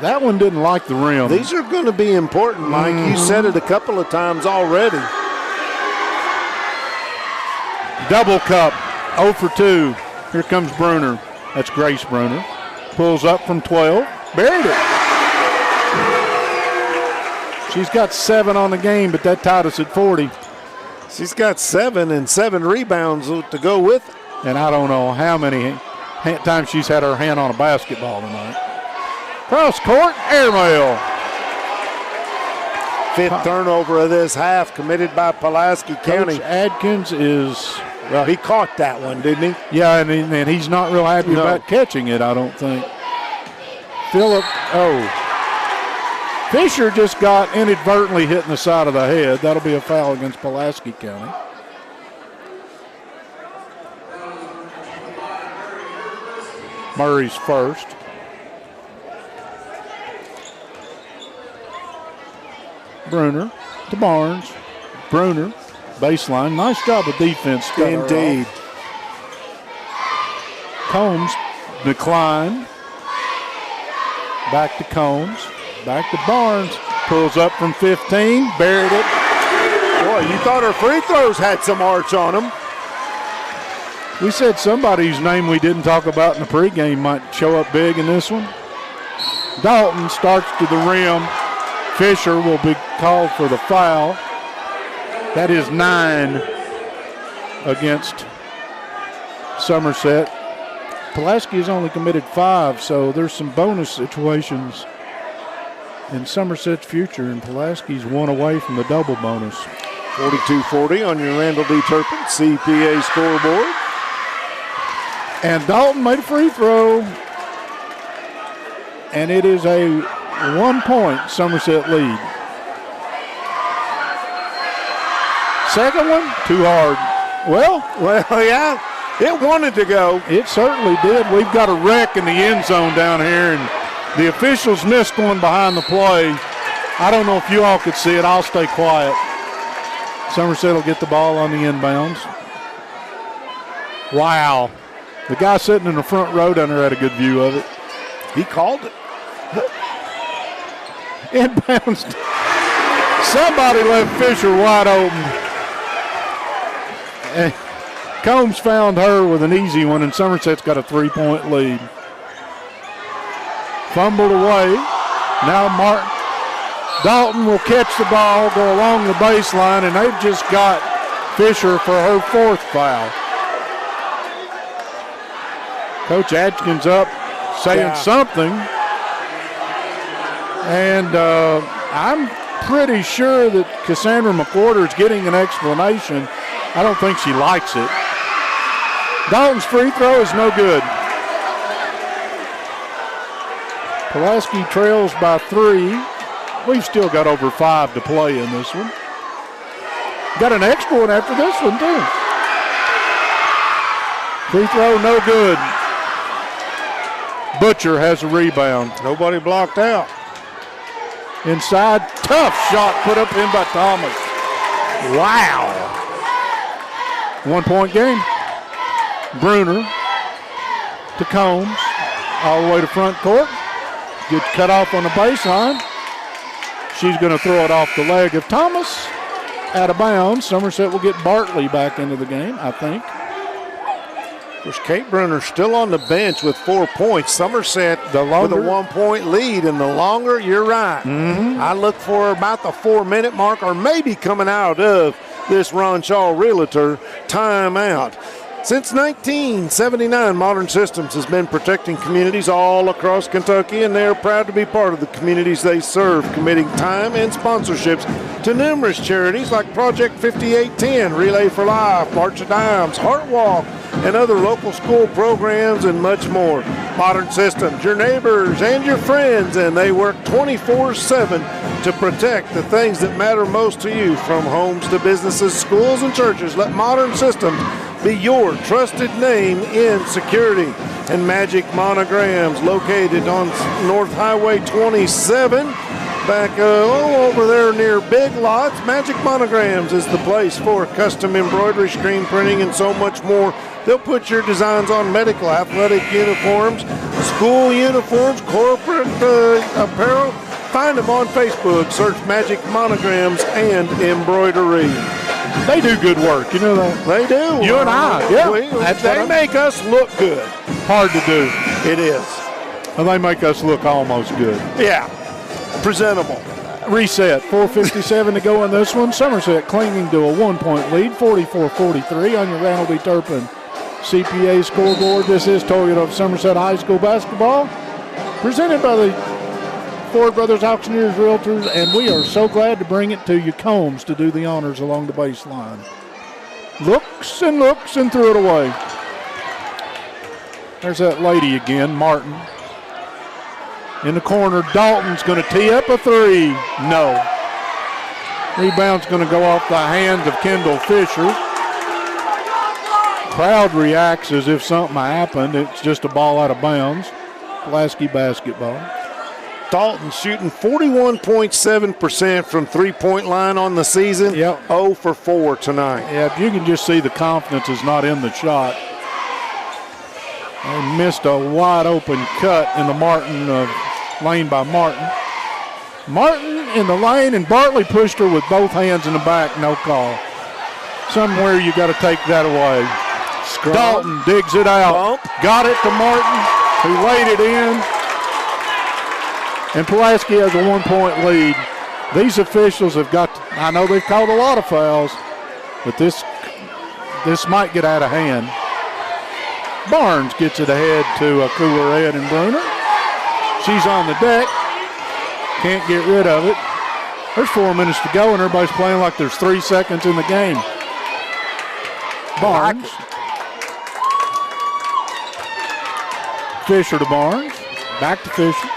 S2: that one didn't like the rim.
S4: These are going to be important, Mike. You said it a couple of times already.
S2: Double cup, 0 for 2. Here comes Bruner. That's Grace Bruner. Pulls up from 12. Buried it. She's got 7 on the game, but that tied us at 40.
S4: She's got 7 and 7 rebounds to go with it.
S2: And I don't know how many times she's had her hand on a basketball tonight. Cross court, airmail.
S4: 5th turnover of this half committed by Pulaski County.
S2: Coach Adkins is...
S4: Well, he caught that one, didn't he?
S2: Yeah, and he's not real happy about catching it, I don't think. Fisher just got inadvertently hit in the side of the head. That'll be a foul against Pulaski County. Murray's first. Bruner to Barnes. Bruner, baseline. Nice job of defense.
S4: Indeed.
S2: Combs, decline. Back to Combs. Back to Barnes. Pulls up from 15. Buried it.
S4: Boy, you thought her free throws had some arch on them.
S2: We said somebody's name we didn't talk about in the pregame might show up big in this one. Dalton starts to the rim. Fisher will be called for the foul. That is 9 against Somerset. Pulaski has only committed 5, so there's some bonus situations in Somerset's future, and Pulaski's 1 away from the double bonus.
S4: 42-40 on your Randall D. Turpin CPA scoreboard.
S2: And Dalton made a free throw. And it is a 1-point Somerset lead. Second one, too hard. Well,
S4: yeah, it wanted to go.
S2: It certainly did. We've got a wreck in the end zone down here, and the officials missed one behind the play. I don't know if you all could see it. I'll stay quiet. Somerset will get the ball on the inbounds. Wow. The guy sitting in the front row down there had a good view of it.
S4: He called it.
S2: Inbounds. Somebody left Fisher wide open. And Combs found her with an easy one, and Somerset's got a 3-point lead. Fumbled away. Now Dalton will catch the ball, go along the baseline, and they've just got Fisher for her 4th foul. Coach Adkins up saying something. And I'm pretty sure that Cassandra McWhorter is getting an explanation. I don't think she likes it. Dalton's free throw is no good. Pulaski trails by 3. We've still got over 5 to play in this one. Got an extra one after this one, too. Free throw, no good. Butcher has a rebound.
S4: Nobody blocked out.
S2: Inside, tough shot put up in by Thomas. Wow. 1-point game. Bruner to Combs, all the way to front court. Gets cut off on the baseline. She's going to throw it off the leg of Thomas. Out of bounds. Somerset will get Bartley back into the game, I think.
S4: Of course, Kate Bruner still on the bench with 4 points. Somerset with a 1-point lead, and the longer, you're right. I look for about the 4-minute mark, or maybe coming out of this Ron Shaw Realtor timeout. Since 1979, Modern Systems has been protecting communities all across Kentucky, and they are proud to be part of the communities they serve, committing time and sponsorships to numerous charities like Project 5810, Relay for Life, March of Dimes, Heart Walk, and other local school programs, and much more. Modern Systems, your neighbors and your friends, and they work 24/7 to protect the things that matter most to you, from homes to businesses, schools, and churches. Let Modern Systems be your trusted name in security. And Magic Monograms, located on North Highway 27, back over there near Big Lots. Magic Monograms is the place for custom embroidery, screen printing, and so much more. They'll put your designs on medical, athletic uniforms, school uniforms, corporate apparel. Find them on Facebook. Search Magic Monograms and Embroidery.
S2: They do good work, you know that?
S4: They do.
S2: You and I, yeah.
S4: They make us look good.
S2: Hard to do.
S4: It is.
S2: And they make us look almost good.
S4: Yeah. Presentable.
S2: Reset. 4:57 to go in this one. Somerset clinging to a 1-point lead, 44-43 on your Randall D. Turpin CPA scoreboard. This is Toyota of Somerset High School basketball, presented by the Ford Brothers Auctioneers Realtors, and we are so glad to bring it to you. Combs to do the honors along the baseline. Looks and threw it away. There's that lady again, Martin. In the corner, Dalton's going to tee up a 3. No. Rebound's going to go off the hands of Kendall Fisher. Crowd reacts as if something happened. It's just a ball out of bounds. Pulaski basketball.
S4: Dalton shooting 41.7% from three-point line on the season.
S2: Yep.
S4: 0 for 4 tonight.
S2: Yeah, you can just see the confidence is not in the shot. They missed a wide open cut in the lane by Martin. Martin in the lane, and Bartley pushed her with both hands in the back, no call. Somewhere you got to take that away.
S4: Scrum.
S2: Dalton digs it out.
S4: Bump.
S2: Got it to Martin, who laid it in. And Pulaski has a 1-point lead. These officials have got to, I know they've called a lot of fouls, but this might get out of hand. Barnes gets it ahead to Cooler Ed and Bruner. She's on the deck. Can't get rid of it. There's 4 minutes to go, and everybody's playing like there's 3 seconds in the game. Barnes. Fisher to Barnes. Back to Fisher.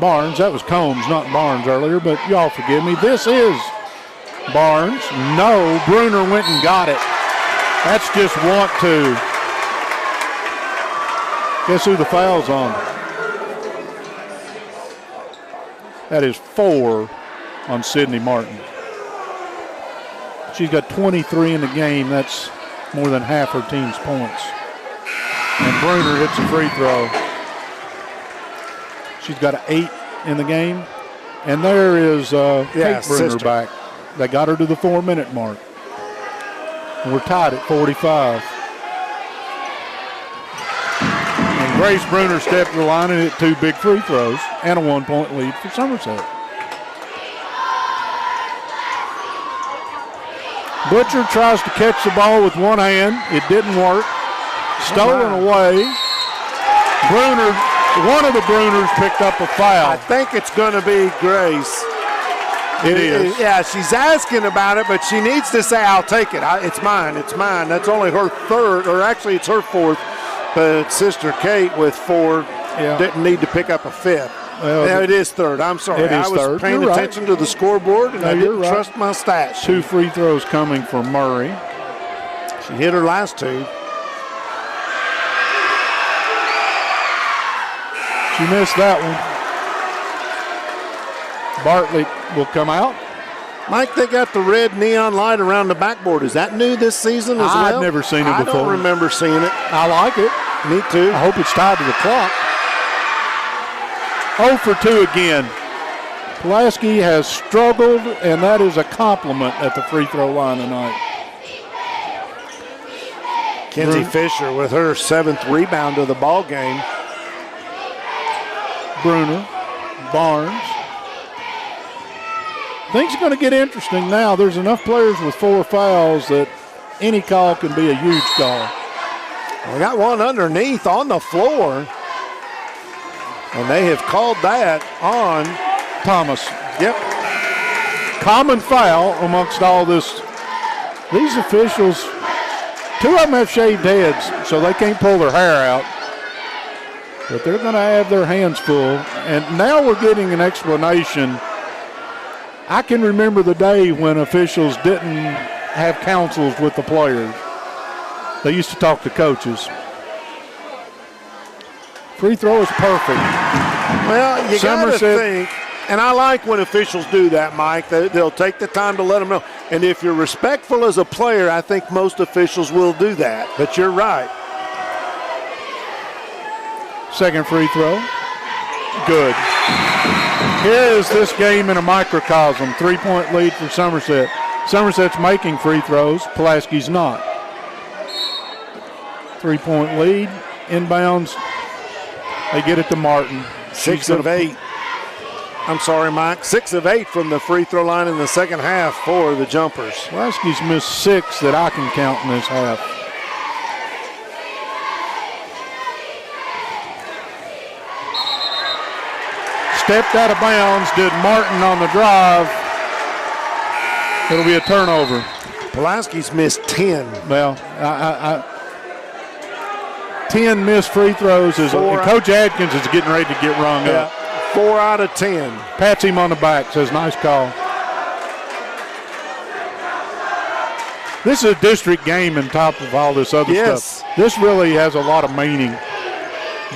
S2: Barnes, that was Combs, not Barnes earlier, but y'all forgive me. This is Barnes. No, Bruner went and got it. That's just want to. Guess who the foul's on? That is 4 on Sydney Martin. She's got 23 in the game. That's more than half her team's points. And Bruner hits a free throw. She's got an 8 in the game. And there is Kate Bruner back. They got her to the 4-minute mark. And we're tied at 45. And Grace Bruner stepped to the line and hit 2 big free throws and a 1-point lead for Somerset. Butcher tries to catch the ball with one hand. It didn't work. Stolen away. Bruner, one of the Bruners picked up a foul.
S4: I think it's going to be Grace.
S2: It is.
S4: Yeah, she's asking about it, but she needs to say, I'll take it. It's mine. It's mine. That's only her third, or actually it's her fourth. But Sister Kate with 4 didn't need to pick up a 5th. Well, yeah, it is third. I'm sorry. I was paying attention to the scoreboard, and I didn't trust my stats.
S2: 2 free throws coming for Murray.
S4: She hit her last 2.
S2: She missed that one. Bartlett will come out.
S4: Mike, they got the red neon light around the backboard. Is that new this season as well?
S2: I've never seen it before.
S4: I don't remember seeing it.
S2: I like it.
S4: Me too.
S2: I hope it's tied to the clock. 0 for 2 again. Pulaski has struggled, and that is a compliment at the free throw line tonight.
S4: Kenzie Fisher with her 7th rebound of the ball game.
S2: Bruner, Barnes. Things are going to get interesting now. There's enough players with 4 fouls that any call can be a huge call.
S4: We got one underneath on the floor. And they have called that on
S2: Thomas.
S4: Yep.
S2: Common foul amongst all this. These officials, 2 of them have shaved heads, so they can't pull their hair out. But they're going to have their hands full. And now we're getting an explanation. I can remember the day when officials didn't have counsels with the players. They used to talk to coaches. Free throw is perfect.
S4: Well, you got to think, and I like when officials do that, Mike. They'll take the time to let them know. And if you're respectful as a player, I think most officials will do that. But you're right.
S2: Second free throw. Good. Here is this game in a microcosm. 3-point lead for Somerset. Somerset's making free throws. Pulaski's not. 3-point lead. Inbounds. They get it to Martin.
S4: 6 of 8. I'm sorry, Mike. 6 of 8 from the free throw line in the second half for the Jumpers.
S2: Pulaski's missed 6 that I can count in this half. Stepped out of bounds, did Martin on the drive. It'll be a turnover.
S4: Pulaski's missed 10.
S2: Well, 10 missed free throws, and Coach Adkins is getting ready to get rung up.
S4: 4 out of 10.
S2: Pats him on the back, says nice call. This is a district game on top of all this other stuff. This really has a lot of meaning.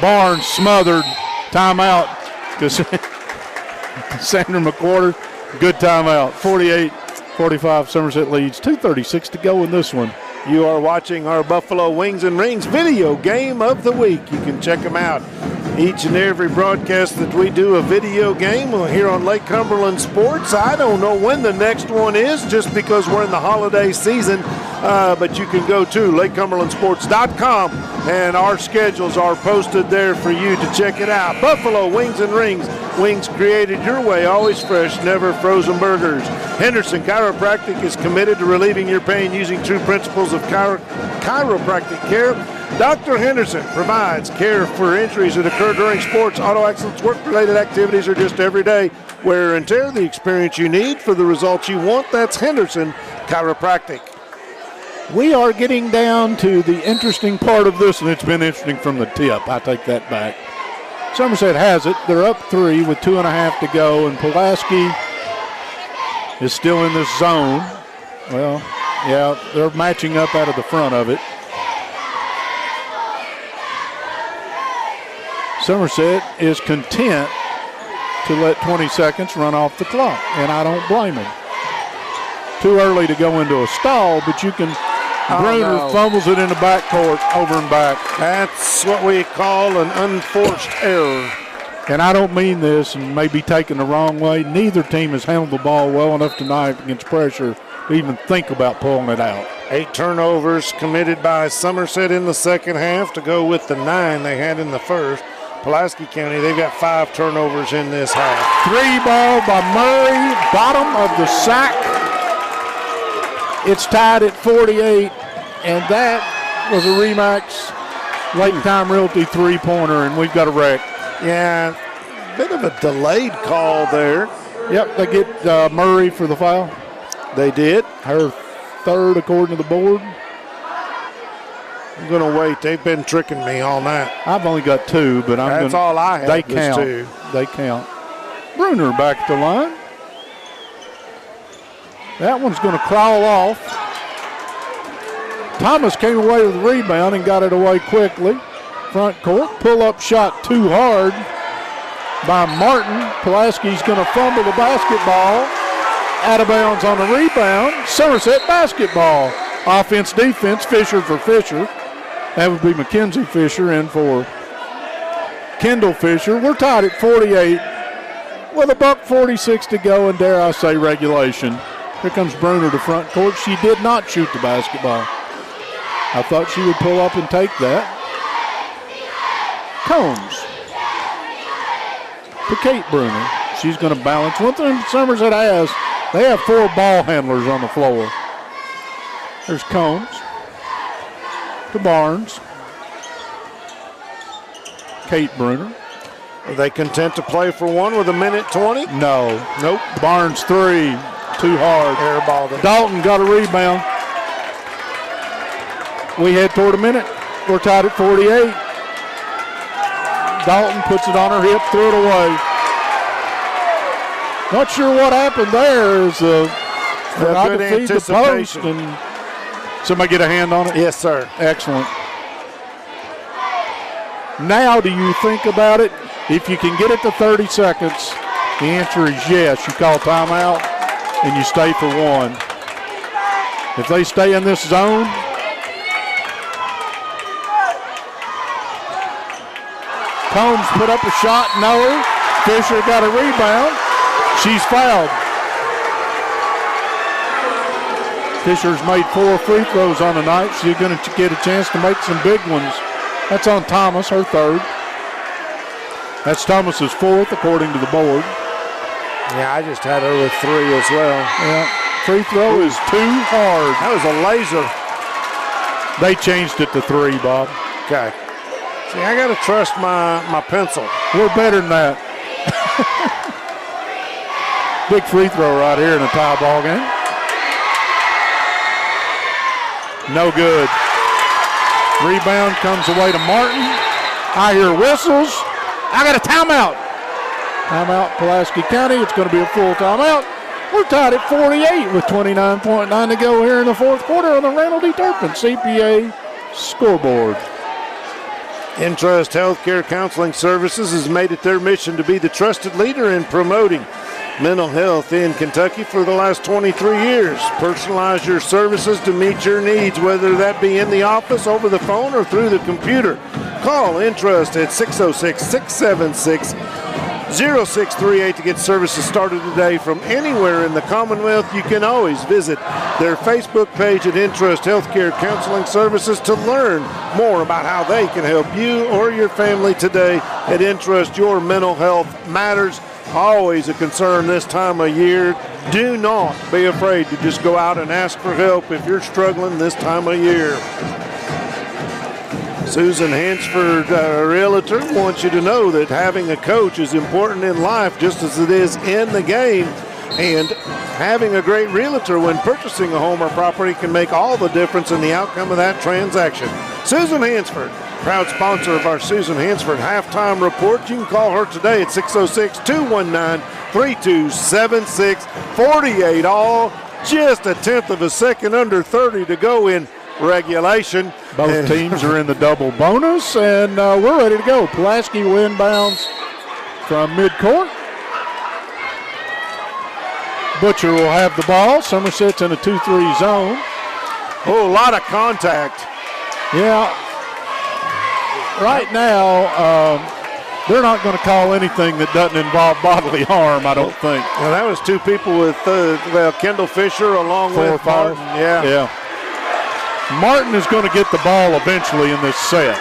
S2: Barnes smothered, timeout. Sandra McWhorter, good timeout. 48-45, Somerset leads. 2:36 to go in this one.
S4: You are watching our Buffalo Wings and Rings video game of the week. You can check them out each and every broadcast that we do a video game here on Lake Cumberland Sports. I don't know when the next one is just because we're in the holiday season, but you can go to lakecumberlandsports.com and our schedules are posted there for you to check it out. Buffalo Wings and Rings. Wings created your way, always fresh, never frozen burgers. Henderson Chiropractic is committed to relieving your pain using true principles of chiropractic care. Dr. Henderson provides care for injuries that occur during sports, auto accidents, work-related activities, or just everyday wear and tear. The experience you need for the results you want. That's Henderson Chiropractic.
S2: We are getting down to the interesting part of this, and it's been interesting from the tip. I take that back. Somerset has it. They're up 3 with 2.5 to go, and Pulaski is still in this zone. Well, yeah, they're matching up out of the front of it. Somerset is content to let 20 seconds run off the clock, and I don't blame him. Too early to go into a stall, but you can. Bruner fumbles it in the backcourt, over and back.
S4: That's what we call an unforced error.
S2: And I don't mean this and may be taken the wrong way. Neither team has handled the ball well enough tonight against pressure to even think about pulling it out.
S4: 8 turnovers committed by Somerset in the second half to go with the 9 they had in the first. Pulaski County, they've got 5 turnovers in this half.
S2: 3 ball by Murray, bottom of the sack. It's tied at 48, and that was a Remax Lake Time Realty 3-pointer, and we've got a wreck.
S4: Yeah, bit of a delayed call there.
S2: Yep, they get Murray for the foul.
S4: They did.
S2: Her third according to the board.
S4: I'm going to wait. They've been tricking me all night.
S2: I've only got 2, but
S4: That's all I have.
S2: They count.
S4: 2.
S2: They count. Bruner back at the line. That one's going to crawl off. Thomas came away with the rebound and got it away quickly. Front court, pull-up shot too hard by Martin. Pulaski's going to fumble the basketball. Out of bounds on the rebound. Somerset basketball. Offense, defense, Fisher for Fisher. That would be Mackenzie Fisher in for Kendall Fisher. We're tied at 48 with $1:46 to go, and dare I say regulation. Here comes Bruner to front court. She did not shoot the basketball. I thought she would pull up and take that. Combs to Kate Bruner. She's going to balance. One thing Somerset has, they have 4 ball handlers on the floor. There's Combs to Barnes. Kate Bruner.
S4: Are they content to play for one with 1:20?
S2: No. Nope. Barnes 3. Too hard.
S4: Airballed it.
S2: Dalton got a rebound. We head toward a minute. We're tied at 48. Dalton puts it on her hip, threw it away. Not sure what happened there. Is forgot to feed the post, and somebody get a hand on it?
S4: Yes, sir.
S2: Excellent. Now, do you think about it? If you can get it to 30 seconds, the answer is yes. You call timeout and you stay for 1. If they stay in this zone, Combs put up a shot, no. Fisher got a rebound. She's fouled. Fisher's made 4 free throws on the night. She's going to get a chance to make some big ones. That's on Thomas, her 3rd. That's Thomas's 4th, according to the board.
S4: Yeah, I just had her with 3 as well.
S2: Yeah, free throw is too hard.
S4: That was a laser.
S2: They changed it to 3, Bob.
S4: Okay. See, I got to trust my pencil.
S2: We're better than that. Big free throw right here in a tie ball game. No good. Rebound comes away to Martin. I hear whistles. I got a timeout. Timeout, Pulaski County. It's going to be a full timeout. We're tied at 48 with 29.9 to go here in the 4th quarter on the Randall D. Turpin CPA scoreboard.
S4: Intrust Healthcare Counseling Services has made it their mission to be the trusted leader in promoting mental health in Kentucky for the last 23 years. Personalize your services to meet your needs, whether that be in the office, over the phone, or through the computer. Call Intrust at 606-676-0638 to get services started today from anywhere in the Commonwealth. You can always visit their Facebook page at Intrust Healthcare Counseling Services to learn more about how they can help you or your family today. At Intrust, your mental health matters. Always a concern this time of year. Do not be afraid to just go out and ask for help if you're struggling this time of year. Susan Hansford, realtor, wants you to know that having a coach is important in life just as it is in the game. And having a great realtor when purchasing a home or property can make all the difference in the outcome of that transaction. Susan Hansford, proud sponsor of our Susan Hansford Halftime Report. You can call her today at 606-219-3276. 48 all, just a tenth of a second under 30 to go in regulation.
S2: Both teams are in the double bonus, and we're ready to go. Pulaski inbounds from midcourt. Butcher will have the ball. Somerset's in a 2-3 zone.
S4: Oh, a lot of contact.
S2: Yeah. Right now, they're not going to call anything that doesn't involve bodily harm, I don't think.
S4: Well, that was two people with Kendall Fisher along with Martin.
S2: Yeah. Martin is going to get the ball eventually in this set.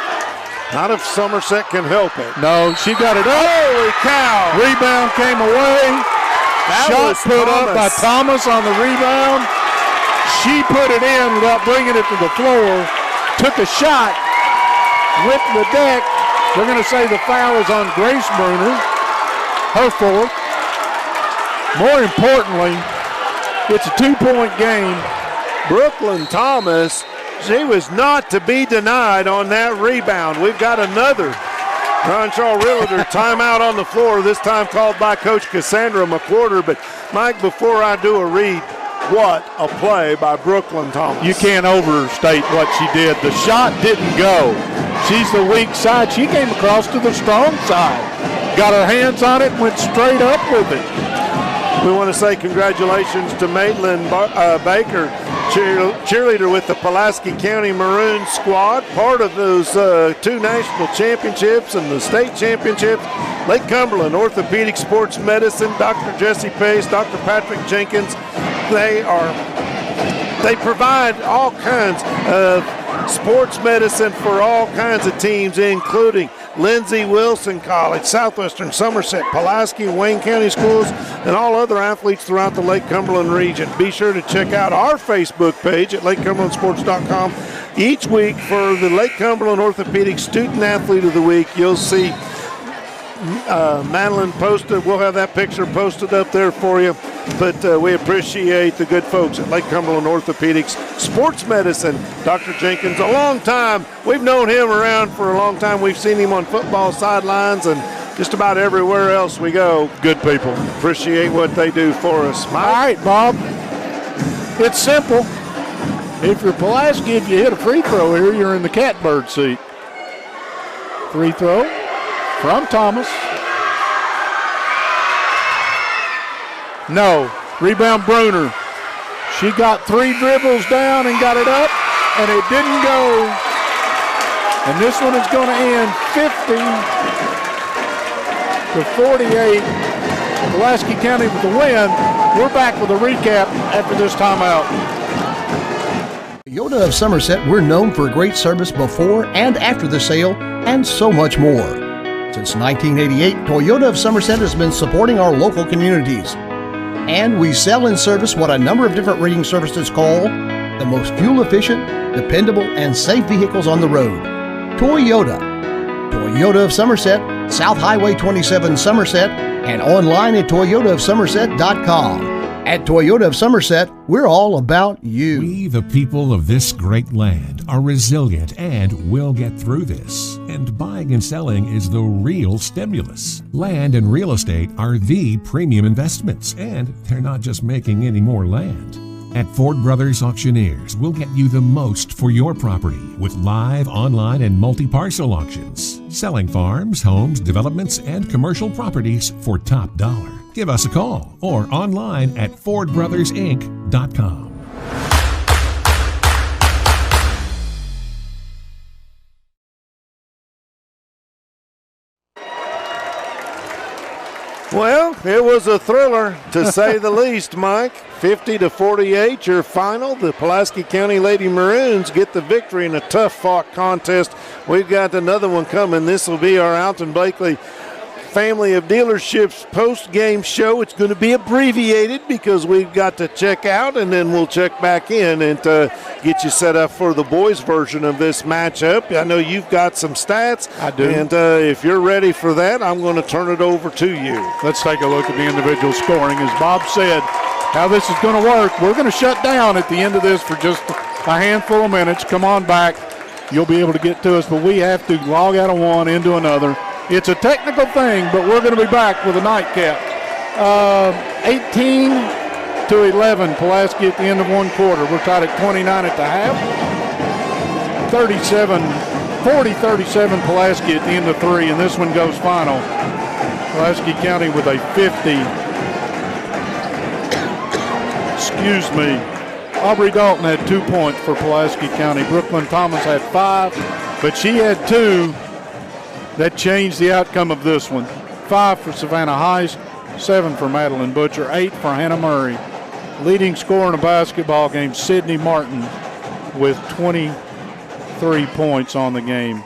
S4: Not if Somerset can help it.
S2: No, she got it up.
S4: Holy cow.
S2: Rebound came away. Shot put up by Thomas on the rebound. She put it in without bringing it to the floor. Took a shot. Went to the deck. They're going to say the foul is on Grace Bruner. Her fourth. More importantly, it's a 2-point game.
S4: Brooklyn Thomas, she was not to be denied on that rebound. We've got another Ron Shaw Realtor timeout on the floor, this time called by Coach Cassandra McWhorter. But, Mike, before I do a read, what a play by Brooklyn Thomas.
S2: You can't overstate what she did. The shot didn't go. She's the weak side. She came across to the strong side. Got her hands on it, went straight up with it.
S4: We want to say congratulations to Maitland Baker, cheerleader with the Pulaski County Maroon squad, part of those 2 national championships and the state championships. Lake Cumberland Orthopedic Sports Medicine, Dr. Jesse Pace, Dr. Patrick Jenkins, they provide all kinds of sports medicine for all kinds of teams, including Lindsey Wilson College, Southwestern Somerset, Pulaski, Wayne County Schools, and all other athletes throughout the Lake Cumberland region. Be sure to check out our Facebook page at LakeCumberlandSports.com. Each week for the Lake Cumberland Orthopedic Student Athlete of the Week, you'll see Madeline posted. We'll have that picture posted up there for you. But we appreciate the good folks at Lake Cumberland Orthopedics Sports Medicine. Dr. Jenkins, a long time. We've known him around for a long time. We've seen him on football sidelines and just about everywhere else we go.
S2: Good people.
S4: Appreciate what they do for us. Mike?
S2: All right, Bob. It's simple. If you're Pulaski, if you hit a free throw here, you're in the catbird seat. Free throw from Thomas. No. Rebound Bruner. She got 3 dribbles down and got it up, and it didn't go. And this one is going to end 50-48. Pulaski County with the win. We're back with a recap after this timeout.
S3: Toyota of Somerset, we're known for great service before and after the sale, and so much more. Since 1988, Toyota of Somerset has been supporting our local communities. And we sell and service what a number of different rating services call the most fuel-efficient, dependable, and safe vehicles on the road. Toyota. Toyota of Somerset, South Highway 27 Somerset, and online at toyotaofsomerset.com. At Toyota of Somerset, we're all about you.
S1: We, the people of this great land, are resilient and will get through this. And buying and selling is the real stimulus. Land and real estate are the premium investments, and they're not just making any more land. At Ford Brothers Auctioneers, we'll get you the most for your property with live, online, and multi-parcel auctions. Selling farms, homes, developments, and commercial properties for top dollar. Give us a call or online at FordBrothersInc.com.
S4: Well, it was a thriller, to say the least, Mike. 50-48, your final. The Pulaski County Lady Maroons get the victory in a tough-fought contest. We've got another one coming. This will be our Alton Blakely Family of Dealerships post-game show. It's going to be abbreviated because we've got to check out, and then we'll check back in and get you set up for the boys' version of this matchup. I know you've got some stats.
S2: I do.
S4: And if you're ready for that, I'm going to turn it over to you.
S2: Let's take a look at the individual scoring. As Bob said, how this is going to work, we're going to shut down at the end of this for just a handful of minutes. Come on back. You'll be able to get to us, but we have to log out of one into another. It's a technical thing, but we're going to be back with a nightcap. 18-11, Pulaski at the end of one quarter. We're tied at 29 at the half. 40-37, Pulaski at the end of three, and this one goes final. Pulaski County with a 50. Excuse me. Aubrey Dalton had 2 points for Pulaski County. Brooklyn Thomas had 5, but she had 2 that changed the outcome of this one. 5 for Savannah Heist, 7 for Madeline Butcher, 8 for Hannah Murray. Leading scorer in a basketball game, Sydney Martin, with 23 points on the game.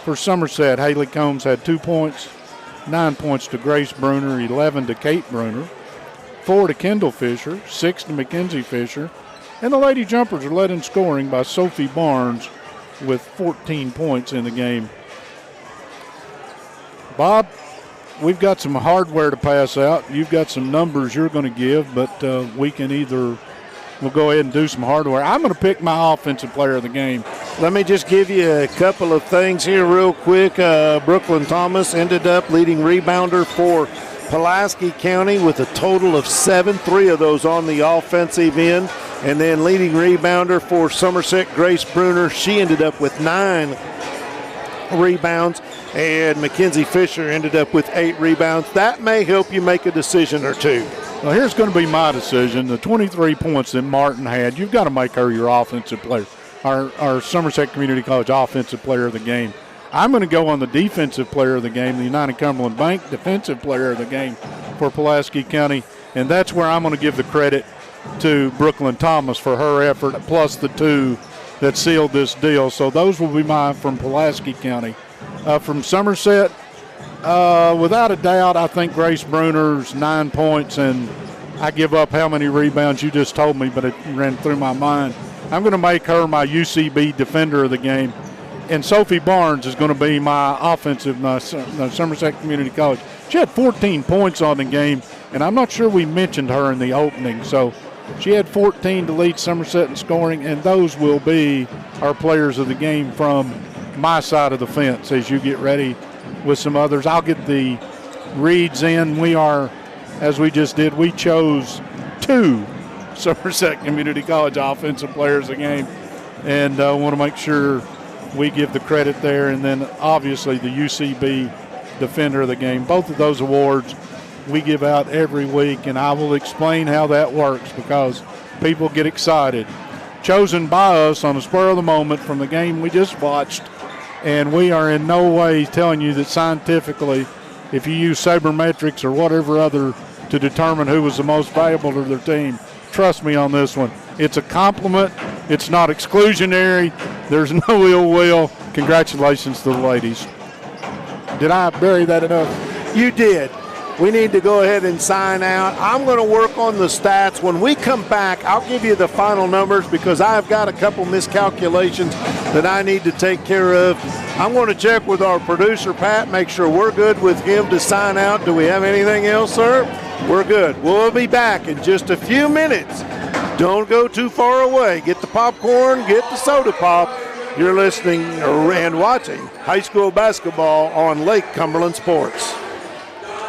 S2: For Somerset, Haley Combs had 2 points, 9 points to Grace Bruner, 11 to Kate Bruner, 4 to Kendall Fisher, 6 to Mackenzie Fisher. And the Lady Jumpers are led in scoring by Sophie Barnes with 14 points in the game. Bob, we've got some hardware to pass out. You've got some numbers you're going to give, but we'll go ahead and do some hardware. I'm going to pick my offensive player of the game.
S4: Let me just give you a couple of things here real quick. Brooklyn Thomas ended up leading rebounder for Pulaski County with a total of 7, 3 of those on the offensive end. And then leading rebounder for Somerset, Grace Bruner, she ended up with 9 rebounds. And Mackenzie Fisher ended up with 8 rebounds. That may help you make a decision or two.
S2: Well, here's going to be my decision. The 23 points that Martin had, you've got to make her your offensive player, our Somerset Community College offensive player of the game. I'm going to go on the defensive player of the game, the United Cumberland Bank defensive player of the game for Pulaski County, and that's where I'm going to give the credit to Brooklyn Thomas for her effort, plus the 2 that sealed this deal. So those will be mine from Pulaski County. From Somerset, without a doubt, I think Grace Bruner's 9 points, and I give up how many rebounds you just told me, but it ran through my mind. I'm going to make her my UCB defender of the game. And Sophie Barnes is going to be my offensive, Somerset Community College. She had 14 points on the game, and I'm not sure we mentioned her in the opening. So she had 14 to lead Somerset in scoring, and those will be our players of the game from my side of the fence as you get ready with some others. I'll get the reads in. We are, as we just did, we chose 2 Somerset Community College offensive players of the game, and I want to make sure we give the credit there, and then obviously the UCB defender of the game. Both of those awards we give out every week, and I will explain how that works because people get excited. Chosen by us on the spur of the moment from the game we just watched, and we are in no way telling you that scientifically, if you use sabermetrics or whatever other to determine who was the most valuable to their team, trust me on this one. It's a compliment. It's not exclusionary. There's no ill will. Congratulations to the ladies. Did I bury that enough?
S4: You did. We need to go ahead and sign out. I'm going to work on the stats. When we come back, I'll give you the final numbers because I've got a couple miscalculations that I need to take care of. I'm going to check with our producer, Pat, make sure we're good with him to sign out. Do we have anything else, sir? We're good. We'll be back in just a few minutes. Don't go too far away. Get the popcorn, get the soda pop. You're listening and watching high school basketball on Lake Cumberland Sports.